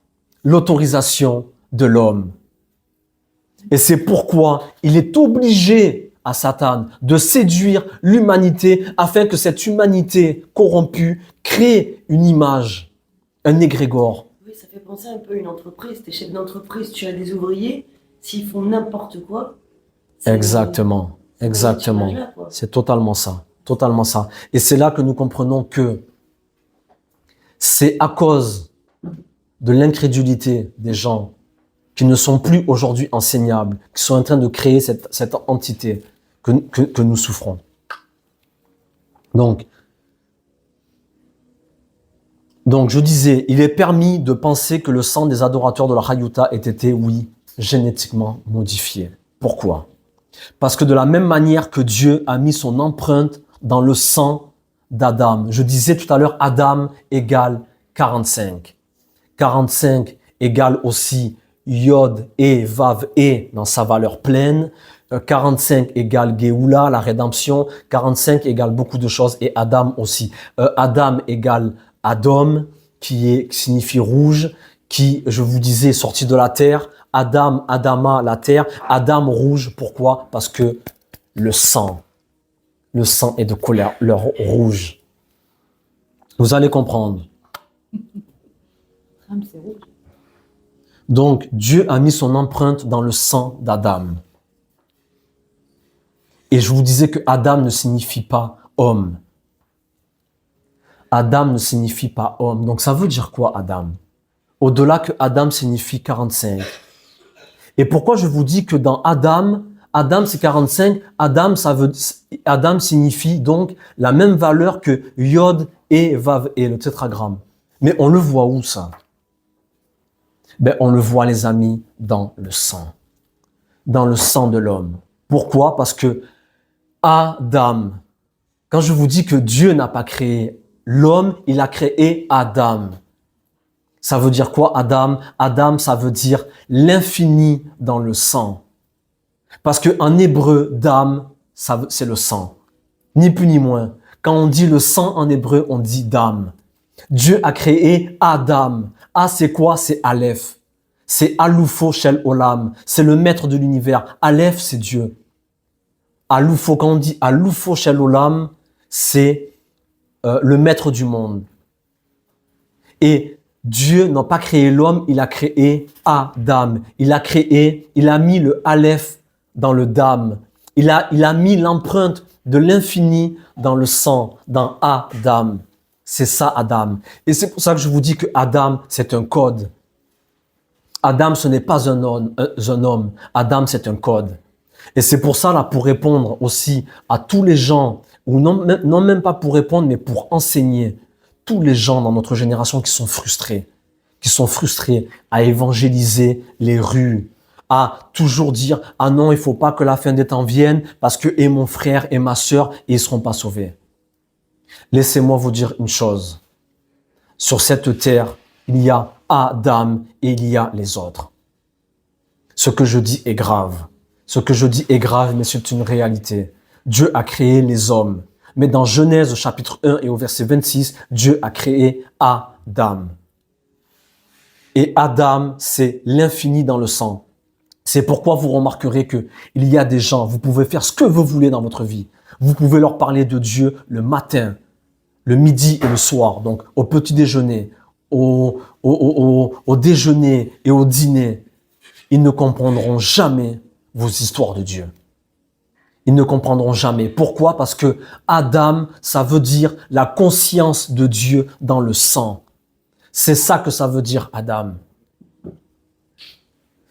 l'autorisation de l'homme. Et c'est pourquoi il est obligé à Satan de séduire l'humanité afin que cette humanité corrompue crée une image, un égrégore. Oui, ça fait penser un peu à une entreprise. T'es chef d'entreprise, tu as des ouvriers, s'ils font n'importe quoi. Exactement, exactement. C'est totalement ça, totalement ça. Et c'est là que nous comprenons que c'est à cause de l'incrédulité des gens qui ne sont plus aujourd'hui enseignables, qui sont en train de créer cette entité que nous souffrons. Donc, je disais, il est permis de penser que le sang des adorateurs de la Hayuta ait été, oui, génétiquement modifié. Pourquoi? Parce que de la même manière que Dieu a mis son empreinte dans le sang d'Adam, je disais tout à l'heure, Adam égale 45. 45 égale aussi Yod et Vav et dans sa valeur pleine. 45 égale Géoula, la rédemption. 45 égale beaucoup de choses et Adam aussi. Adam égale Adom, qui signifie rouge, qui, je vous disais, est sorti de la terre. Adam, Adama, la terre. Adam rouge, pourquoi? Parce que le sang le sang est de couleur rouge. Vous allez comprendre. Crème, c'est rouge. Donc, Dieu a mis son empreinte dans le sang d'Adam. Et je vous disais que Adam ne signifie pas homme. Adam ne signifie pas homme. Donc, ça veut dire quoi, Adam? Au-delà que Adam signifie 45. Et pourquoi je vous dis que dans Adam, Adam c'est 45, Adam signifie donc la même valeur que Yod et Vav et le tétragramme. Mais on le voit où ça? Ben, on le voit, les amis, dans le sang. Dans le sang de l'homme. Pourquoi? Parce que Adam, quand je vous dis que Dieu n'a pas créé l'homme, il a créé Adam. Ça veut dire quoi, Adam? Adam, ça veut dire l'infini dans le sang. Parce que en hébreu, dam, c'est le sang. Ni plus ni moins. Quand on dit le sang en hébreu, on dit dam. Dieu a créé Adam. A, c'est quoi? C'est Aleph. C'est Aloufo Shel Olam. C'est le maître de l'univers. Aleph, c'est Dieu. Aloufo, quand on dit Aloufo Shel Olam, c'est le maître du monde. Et Dieu n'a pas créé l'homme, il a créé Adam. Il a mis le Aleph dans le Dam. Il a mis l'empreinte de l'infini dans le sang, dans Adam. C'est ça, Adam. Et c'est pour ça que je vous dis que Adam, c'est un code. Adam, ce n'est pas un homme. Adam, c'est un code. Et c'est pour ça, là, pour répondre aussi à tous les gens, ou non même pas pour répondre, mais pour enseigner, tous les gens dans notre génération qui sont frustrés à évangéliser les rues, à toujours dire « Ah non, il faut pas que la fin des temps vienne parce que et mon frère et ma sœur, ils seront pas sauvés. » Laissez-moi vous dire une chose. Sur cette terre, il y a Adam et il y a les autres. Ce que je dis est grave. Ce que je dis est grave, mais c'est une réalité. Dieu a créé les hommes. Mais dans Genèse chapitre 1 et au verset 26, Dieu a créé Adam. Et Adam, c'est l'infini dans le sang. C'est pourquoi vous remarquerez que il y a des gens, vous pouvez faire ce que vous voulez dans votre vie. Vous pouvez leur parler de Dieu le matin, le midi et le soir, donc au petit déjeuner, au déjeuner et au dîner. Ils ne comprendront jamais vos histoires de Dieu. Ils ne comprendront jamais. Pourquoi? Parce que Adam, ça veut dire la conscience de Dieu dans le sang. C'est ça que ça veut dire Adam.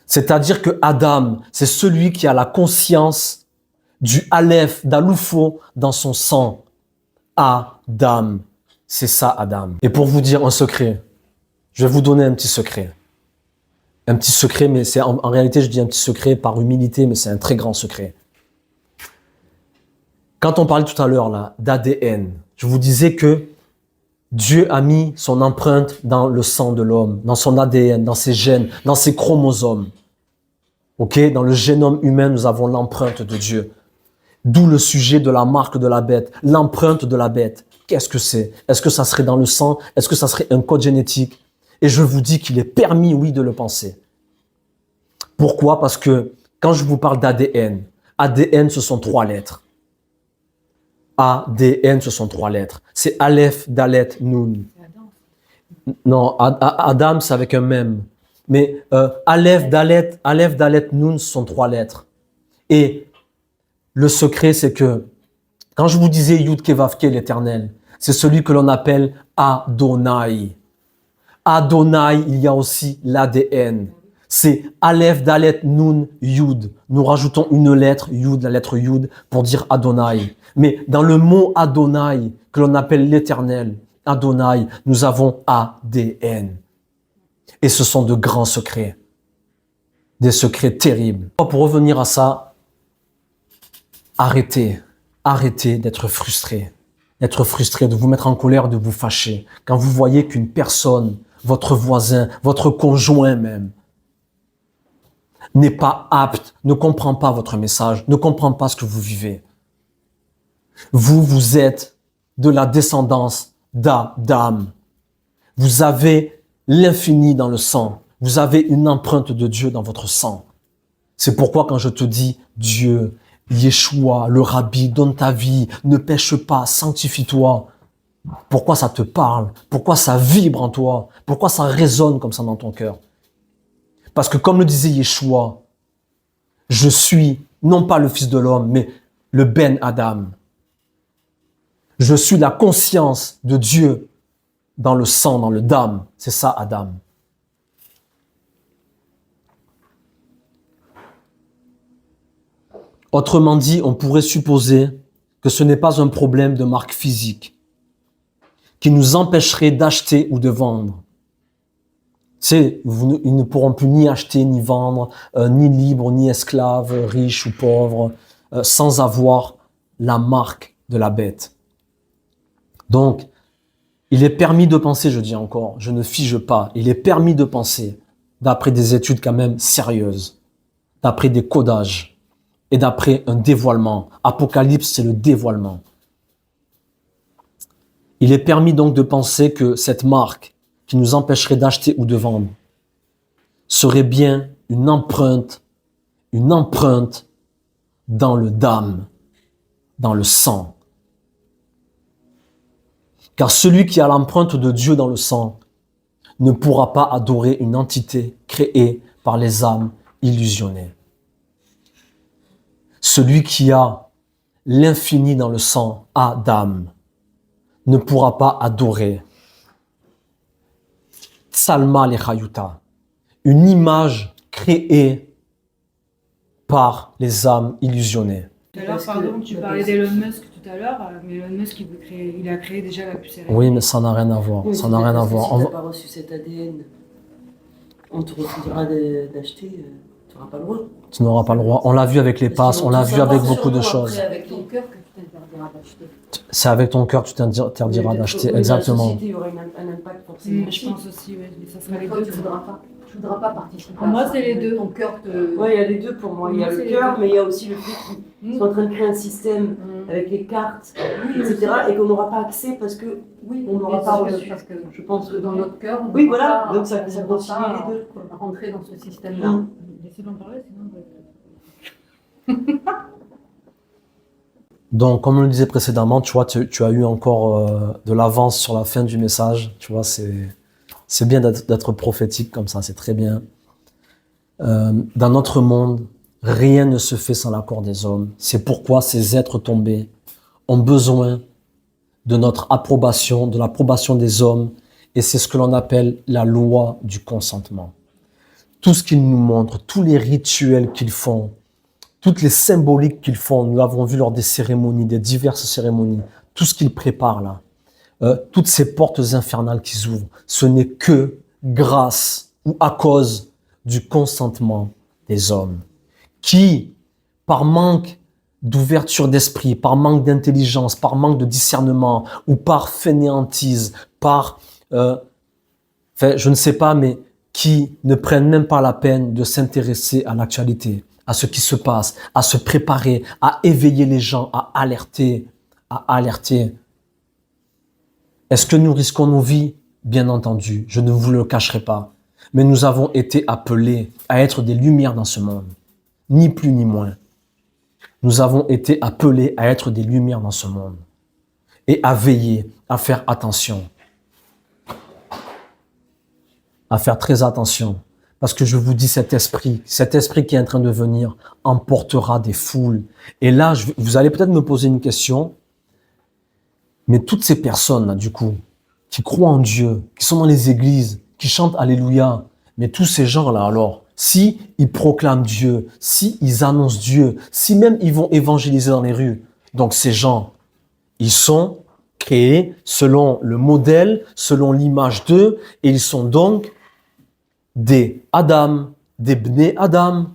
C'est-à-dire que Adam, c'est celui qui a la conscience du Aleph, d'Aloufo dans son sang. Adam. C'est ça, Adam. Et pour vous dire un secret, je vais vous donner un petit secret. Un petit secret, mais c'est en réalité, je dis un petit secret par humilité, mais c'est un très grand secret. Quand on parlait tout à l'heure là d'ADN, je vous disais que Dieu a mis son empreinte dans le sang de l'homme, dans son ADN, dans ses gènes, dans ses chromosomes. Ok, dans le génome humain, nous avons l'empreinte de Dieu. D'où le sujet de la marque de la bête, l'empreinte de la bête. Qu'est-ce que c'est? Est-ce que ça serait dans le sang? Est-ce que ça serait un code génétique? Et je vous dis qu'il est permis, oui, de le penser. Pourquoi? Parce que quand je vous parle d'ADN, ADN, ce sont 3 lettres. ADN, ce sont 3 lettres. C'est Aleph, Dalet, Nun. Non, Adam, c'est avec un même. Mais Aleph, Dalet, Nun, ce sont 3 lettres. Et le secret, c'est que quand je vous disais Yud Kevavke, l'éternel, c'est celui que l'on appelle Adonai. Adonai, il y a aussi l'ADN. C'est Aleph, Dalet, Nun, Yud. Nous rajoutons une lettre, Yud, la lettre Yud, pour dire Adonai. Mais dans le mot Adonai, que l'on appelle l'éternel, Adonai, nous avons ADN. Et ce sont de grands secrets. Des secrets terribles. Pour revenir à ça, arrêtez d'être frustré. D'être frustré, de vous mettre en colère, de vous fâcher. Quand vous voyez qu'une personne, votre voisin, votre conjoint même, n'est pas apte, ne comprend pas votre message, ne comprend pas ce que vous vivez. Vous êtes de la descendance d'Adam. Vous avez l'infini dans le sang. Vous avez une empreinte de Dieu dans votre sang. C'est pourquoi quand je te dis Dieu Yeshua, le rabbi, donne ta vie, ne pêche pas, sanctifie-toi. Pourquoi ça te parle? Pourquoi ça vibre en toi? Pourquoi ça résonne comme ça dans ton cœur? Parce que comme le disait Yeshua, je suis non pas le Fils de l'homme, mais le Ben Adam. Je suis la conscience de Dieu dans le sang, dans le dam. C'est ça, Adam. Autrement dit, on pourrait supposer que ce n'est pas un problème de marque physique qui nous empêcherait d'acheter ou de vendre. Ils ne pourront plus ni acheter, ni vendre, ni libres, ni esclaves, riches ou pauvres, sans avoir la marque de la bête. Donc, il est permis de penser, je dis encore, je ne fige pas, il est permis de penser, d'après des études quand même sérieuses, d'après des codages et d'après un dévoilement. Apocalypse, c'est le dévoilement. Il est permis donc de penser que cette marque qui nous empêcherait d'acheter ou de vendre serait bien une empreinte dans le dam, dans le sang. Car celui qui a l'empreinte de Dieu dans le sang ne pourra pas adorer une entité créée par les âmes illusionnées. Celui qui a l'infini dans le sang, Adam, ne pourra pas adorer Tsalma Lechayuta, une image créée par les âmes illusionnées. Tout à l'heure, pardon, tu parlais d'Elon Musk tout à l'heure, mais Elon Musk, il a créé déjà la puce RNA. Oui, mais ça n'a rien à voir. Oui, Ça n'a rien à voir. Si tu n'as pas reçu cet ADN, on te refusera d'acheter, tu n'auras pas le droit. Tu n'auras pas le droit. On l'a vu avec les passes, on l'a vu avec beaucoup de choses. C'est avec ton cœur que tu t'interdiras d'acheter. C'est avec ton cœur que tu t'interdiras d'acheter, Oui, exactement. La société, il y aura un impact forcément. Je pense aussi, oui, mais ça sera les Toi, deux. tu voudras pas participer. Pour moi, c'est les deux. Ton cœur te. Oui, il y a les deux pour moi. Il y a Moi, le c'est les cœur, deux. mais il y a aussi le fait qu'ils sont en train de créer un système avec les cartes, etc. Et qu'on n'aura pas accès parce que Oui, on n'aura mais pas parce que- reçu. parce que Je pense que dans notre cœur, on Oui, ne voilà, pourra donc ça on ne concilie pourra pas les deux, quoi. rentrer dans ce système-là. Mm. Laissez d'en parler, sinon on va être... Donc, comme on le disait précédemment, tu vois, tu as eu encore de l'avance sur la fin du message. Tu vois, c'est bien d'être prophétique comme ça, c'est très bien. Dans notre monde, rien ne se fait sans l'accord des hommes. C'est pourquoi ces êtres tombés ont besoin de notre approbation, de l'approbation des hommes, et c'est ce que l'on appelle la loi du consentement. Tout ce qu'ils nous montrent, tous les rituels qu'ils font, toutes les symboliques qu'ils font, nous l'avons vu lors des cérémonies, des diverses cérémonies, tout ce qu'ils préparent là, toutes ces portes infernales qui s'ouvrent, ce n'est que grâce ou à cause du consentement des hommes, qui, par manque d'ouverture d'esprit, par manque d'intelligence, par manque de discernement, ou par fainéantise, par, je ne sais pas, mais qui ne prennent même pas la peine de s'intéresser à l'actualité, à ce qui se passe, à se préparer, à éveiller les gens, à alerter, à alerter. Est-ce que nous risquons nos vies? Bien entendu, je ne vous le cacherai pas. Mais nous avons été appelés à être des lumières dans ce monde, ni plus ni moins. Nous avons été appelés à être des lumières dans ce monde et à veiller, à faire attention, à faire très attention. Parce que je vous dis, cet esprit qui est en train de venir emportera des foules. Et là, vous allez peut-être me poser une question, mais toutes ces personnes-là, du coup, qui croient en Dieu, qui sont dans les églises, qui chantent Alléluia, mais tous ces gens-là, alors, si ils proclament Dieu, si ils annoncent Dieu, si même ils vont évangéliser dans les rues, donc ces gens, ils sont créés selon le modèle, selon l'image d'eux, et ils sont donc des Adam, des Bné Adam.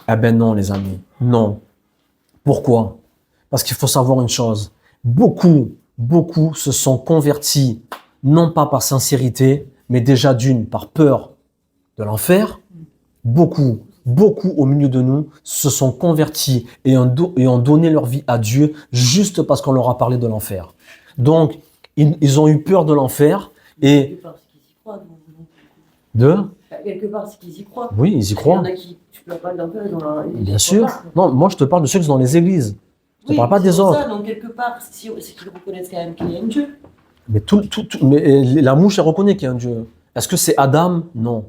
Eh ben non, les amis, non. Pourquoi? Parce qu'il faut savoir une chose. Beaucoup se sont convertis, non pas par sincérité, mais déjà d'une, par peur de l'enfer. Beaucoup au milieu de nous se sont convertis et ont donné leur vie à Dieu juste parce qu'on leur a parlé de l'enfer. Donc, ils ont eu peur de l'enfer et... Quelque part, c'est qu'ils y croient. Oui, ils y Il y croient. en a qui, tu peux pas d'un peu dans la... Bien sûr. Non, moi je te parle de ceux qui sont dans les églises. Je te parle pas des autres. Ça, donc quelque part, c'est qu'ils reconnaissent quand même qu'il y a un Dieu. Mais, mais la mouche, elle reconnaît qu'il y a un Dieu. Est-ce que c'est Adam? Non.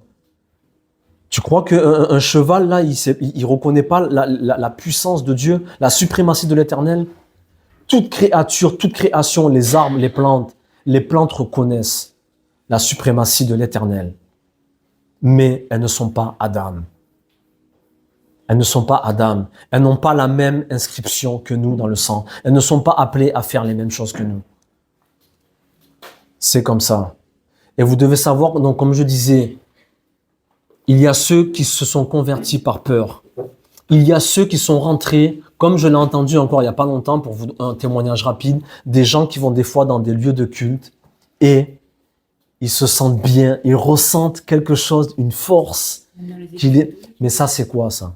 Tu crois qu'un cheval, là, il reconnaît pas la puissance de Dieu, la suprématie de l'Éternel? Toute créature, toute création, les arbres, les plantes reconnaissent la suprématie de l'Éternel. Mais elles ne sont pas Adam. Elles ne sont pas Adam. Elles n'ont pas la même inscription que nous dans le sang. Elles ne sont pas appelées à faire les mêmes choses que nous. C'est comme ça. Et vous devez savoir, donc comme je disais, il y a ceux qui se sont convertis par peur. Il y a ceux qui sont rentrés, comme je l'ai entendu encore il n'y a pas longtemps, pour vous un témoignage rapide, des gens qui vont des fois dans des lieux de culte et ils se sentent bien, ils ressentent quelque chose, une force. Mais ça, c'est quoi ça?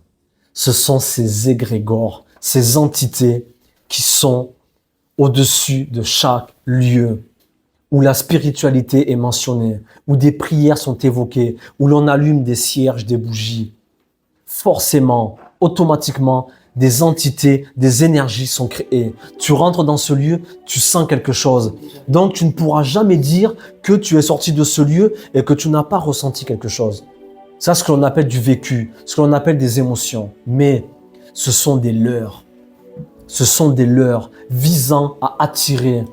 Ce sont ces égrégores, ces entités qui sont au-dessus de chaque lieu où la spiritualité est mentionnée, où des prières sont évoquées, où l'on allume des cierges, des bougies. Forcément, automatiquement, des entités, des énergies sont créées. Tu rentres dans ce lieu, tu sens quelque chose. Donc, tu ne pourras jamais dire que tu es sorti de ce lieu et que tu n'as pas ressenti quelque chose. Ça, c'est ce que l'on appelle du vécu, ce que l'on appelle des émotions. Mais ce sont des leurres. Ce sont des leurres visant à attirer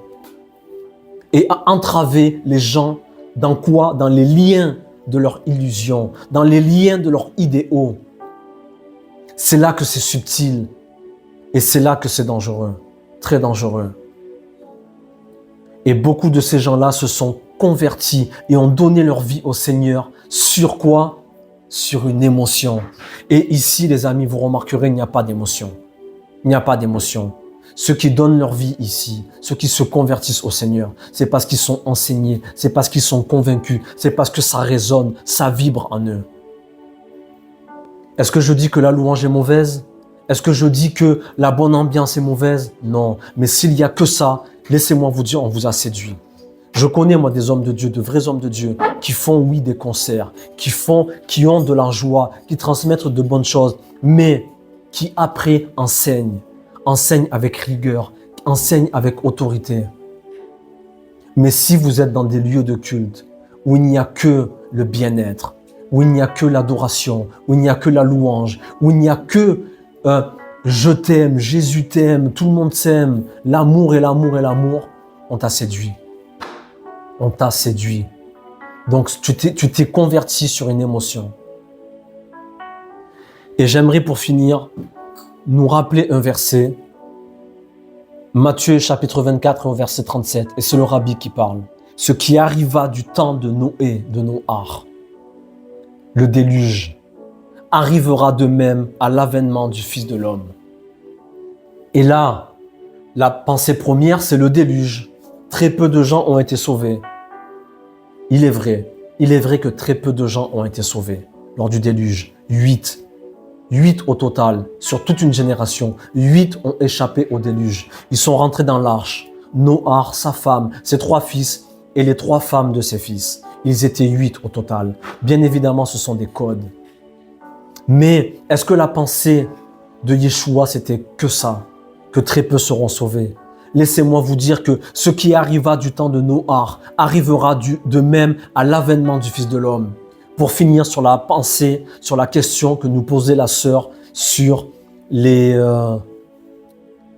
et à entraver les gens dans quoi? Dans les liens de leur illusion, dans les liens de leurs idéaux. C'est là que c'est subtil et c'est là que c'est dangereux, très dangereux. Et beaucoup de ces gens-là se sont convertis et ont donné leur vie au Seigneur. Sur quoi? Sur une émotion. Et ici, les amis, vous remarquerez, il n'y a pas d'émotion. Il n'y a pas d'émotion. Ceux qui donnent leur vie ici, ceux qui se convertissent au Seigneur, c'est parce qu'ils sont enseignés, c'est parce qu'ils sont convaincus, c'est parce que ça résonne, ça vibre en eux. Est-ce que je dis que la louange est mauvaise? Est-ce que je dis que la bonne ambiance est mauvaise? Non. Mais s'il n'y a que ça, laissez-moi vous dire, on vous a séduit. Je connais, moi, des hommes de Dieu, de vrais hommes de Dieu, qui font, oui, des concerts, qui ont de la joie, qui transmettent de bonnes choses, mais qui, après, enseignent avec rigueur, enseignent avec autorité. Mais si vous êtes dans des lieux de culte où il n'y a que le bien-être, où il n'y a que l'adoration, où il n'y a que la louange, où il n'y a que je t'aime, Jésus t'aime, tout le monde s'aime, l'amour et l'amour et l'amour, on t'a séduit. On t'a séduit. Donc tu t'es converti sur une émotion. Et j'aimerais pour finir nous rappeler un verset, Matthieu chapitre 24 au verset 37, et c'est le Rabbi qui parle. Ce qui arriva du temps de Noé, de Noach, le déluge, arrivera de même à l'avènement du Fils de l'homme. Et là, la pensée première, c'est le déluge. Très peu de gens ont été sauvés. Il est vrai que très peu de gens ont été sauvés lors du déluge. 8 au total, sur toute une génération. 8 ont échappé au déluge. Ils sont rentrés dans l'arche. Noach, sa femme, ses 3 fils et les 3 femmes de ses fils. Ils étaient 8 au total. Bien évidemment, ce sont des codes. Mais est-ce que la pensée de Yeshua, c'était que ça? Que très peu seront sauvés? Laissez-moi vous dire que ce qui arriva du temps de Noach arrivera de même à l'avènement du Fils de l'homme. Pour finir sur la pensée, sur la question que nous posait la sœur sur les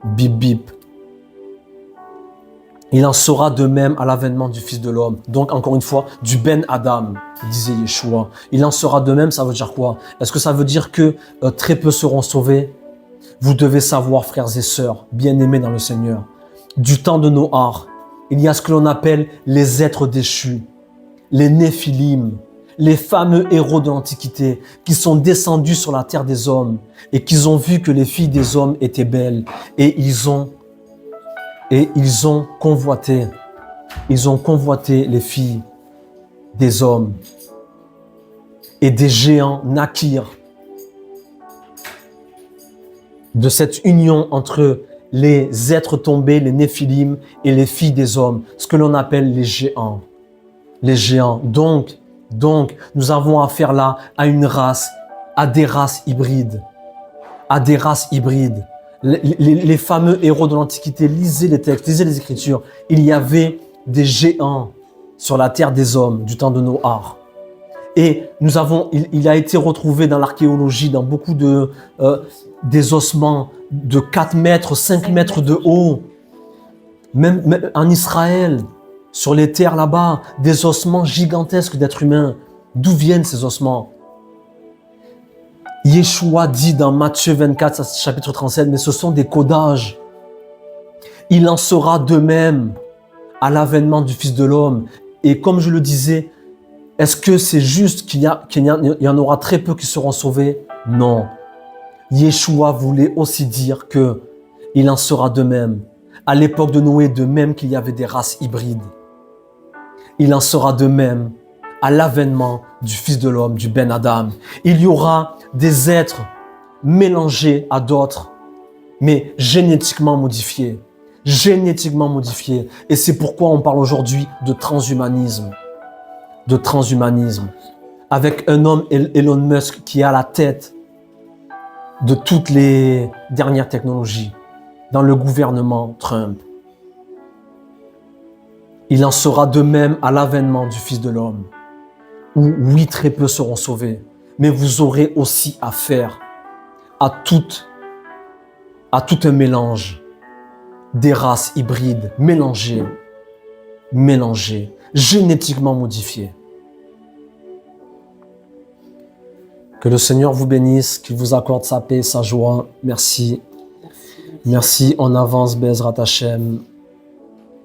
bip bip. Il en sera de même à l'avènement du Fils de l'homme. Donc encore une fois, du Ben Adam, disait Yeshua. Il en sera de même, ça veut dire quoi? Est-ce que ça veut dire que très peu seront sauvés? Vous devez savoir, frères et sœurs, bien-aimés dans le Seigneur, du temps de Noach, il y a ce que l'on appelle les êtres déchus, les Néphilim, les fameux héros de l'Antiquité qui sont descendus sur la terre des hommes et qui ont vu que les filles des hommes étaient belles et ils ont convoité les filles des hommes et des géants naquirent de cette union entre les êtres tombés, les Néphilim et les filles des hommes, ce que l'on appelle les géants. Les géants. Donc, Donc, nous avons affaire là à une race, à des races hybrides. À des races hybrides. Les fameux héros de l'Antiquité, lisez les textes, lisez les Écritures. Il y avait des géants sur la terre des hommes du temps de Noach. Et il a été retrouvé dans l'archéologie, dans beaucoup des ossements de 4 mètres, 5 mètres de haut. Même en Israël, sur les terres là-bas, des ossements gigantesques d'êtres humains. D'où viennent ces ossements? Yeshua dit dans Matthieu 24, chapitre 37, mais ce sont des codages. Il en sera de même à l'avènement du Fils de l'homme. Et comme je le disais, est-ce que c'est juste qu'il y en aura très peu qui seront sauvés? Non. Yeshua voulait aussi dire que il en sera de même. À l'époque de Noé, de même qu'il y avait des races hybrides. Il en sera de même à l'avènement du Fils de l'homme, du Ben Adam. Il y aura des êtres mélangés à d'autres, mais génétiquement modifiés. Génétiquement modifiés. Et c'est pourquoi on parle aujourd'hui de transhumanisme. De transhumanisme. Avec un homme, Elon Musk, qui est à la tête de toutes les dernières technologies dans le gouvernement Trump. Il en sera de même à l'avènement du Fils de l'homme, où oui, très peu seront sauvés, mais vous aurez aussi affaire à tout un mélange, des races hybrides mélangées, génétiquement modifiées. Que le Seigneur vous bénisse, qu'il vous accorde sa paix, sa joie. Merci. Merci en avance, Bezrat Hashem.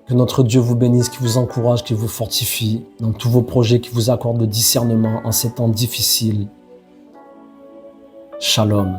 Que notre Dieu vous bénisse, qu'il vous encourage, qu'il vous fortifie dans tous vos projets, qu'il vous accorde le discernement en ces temps difficiles. Shalom.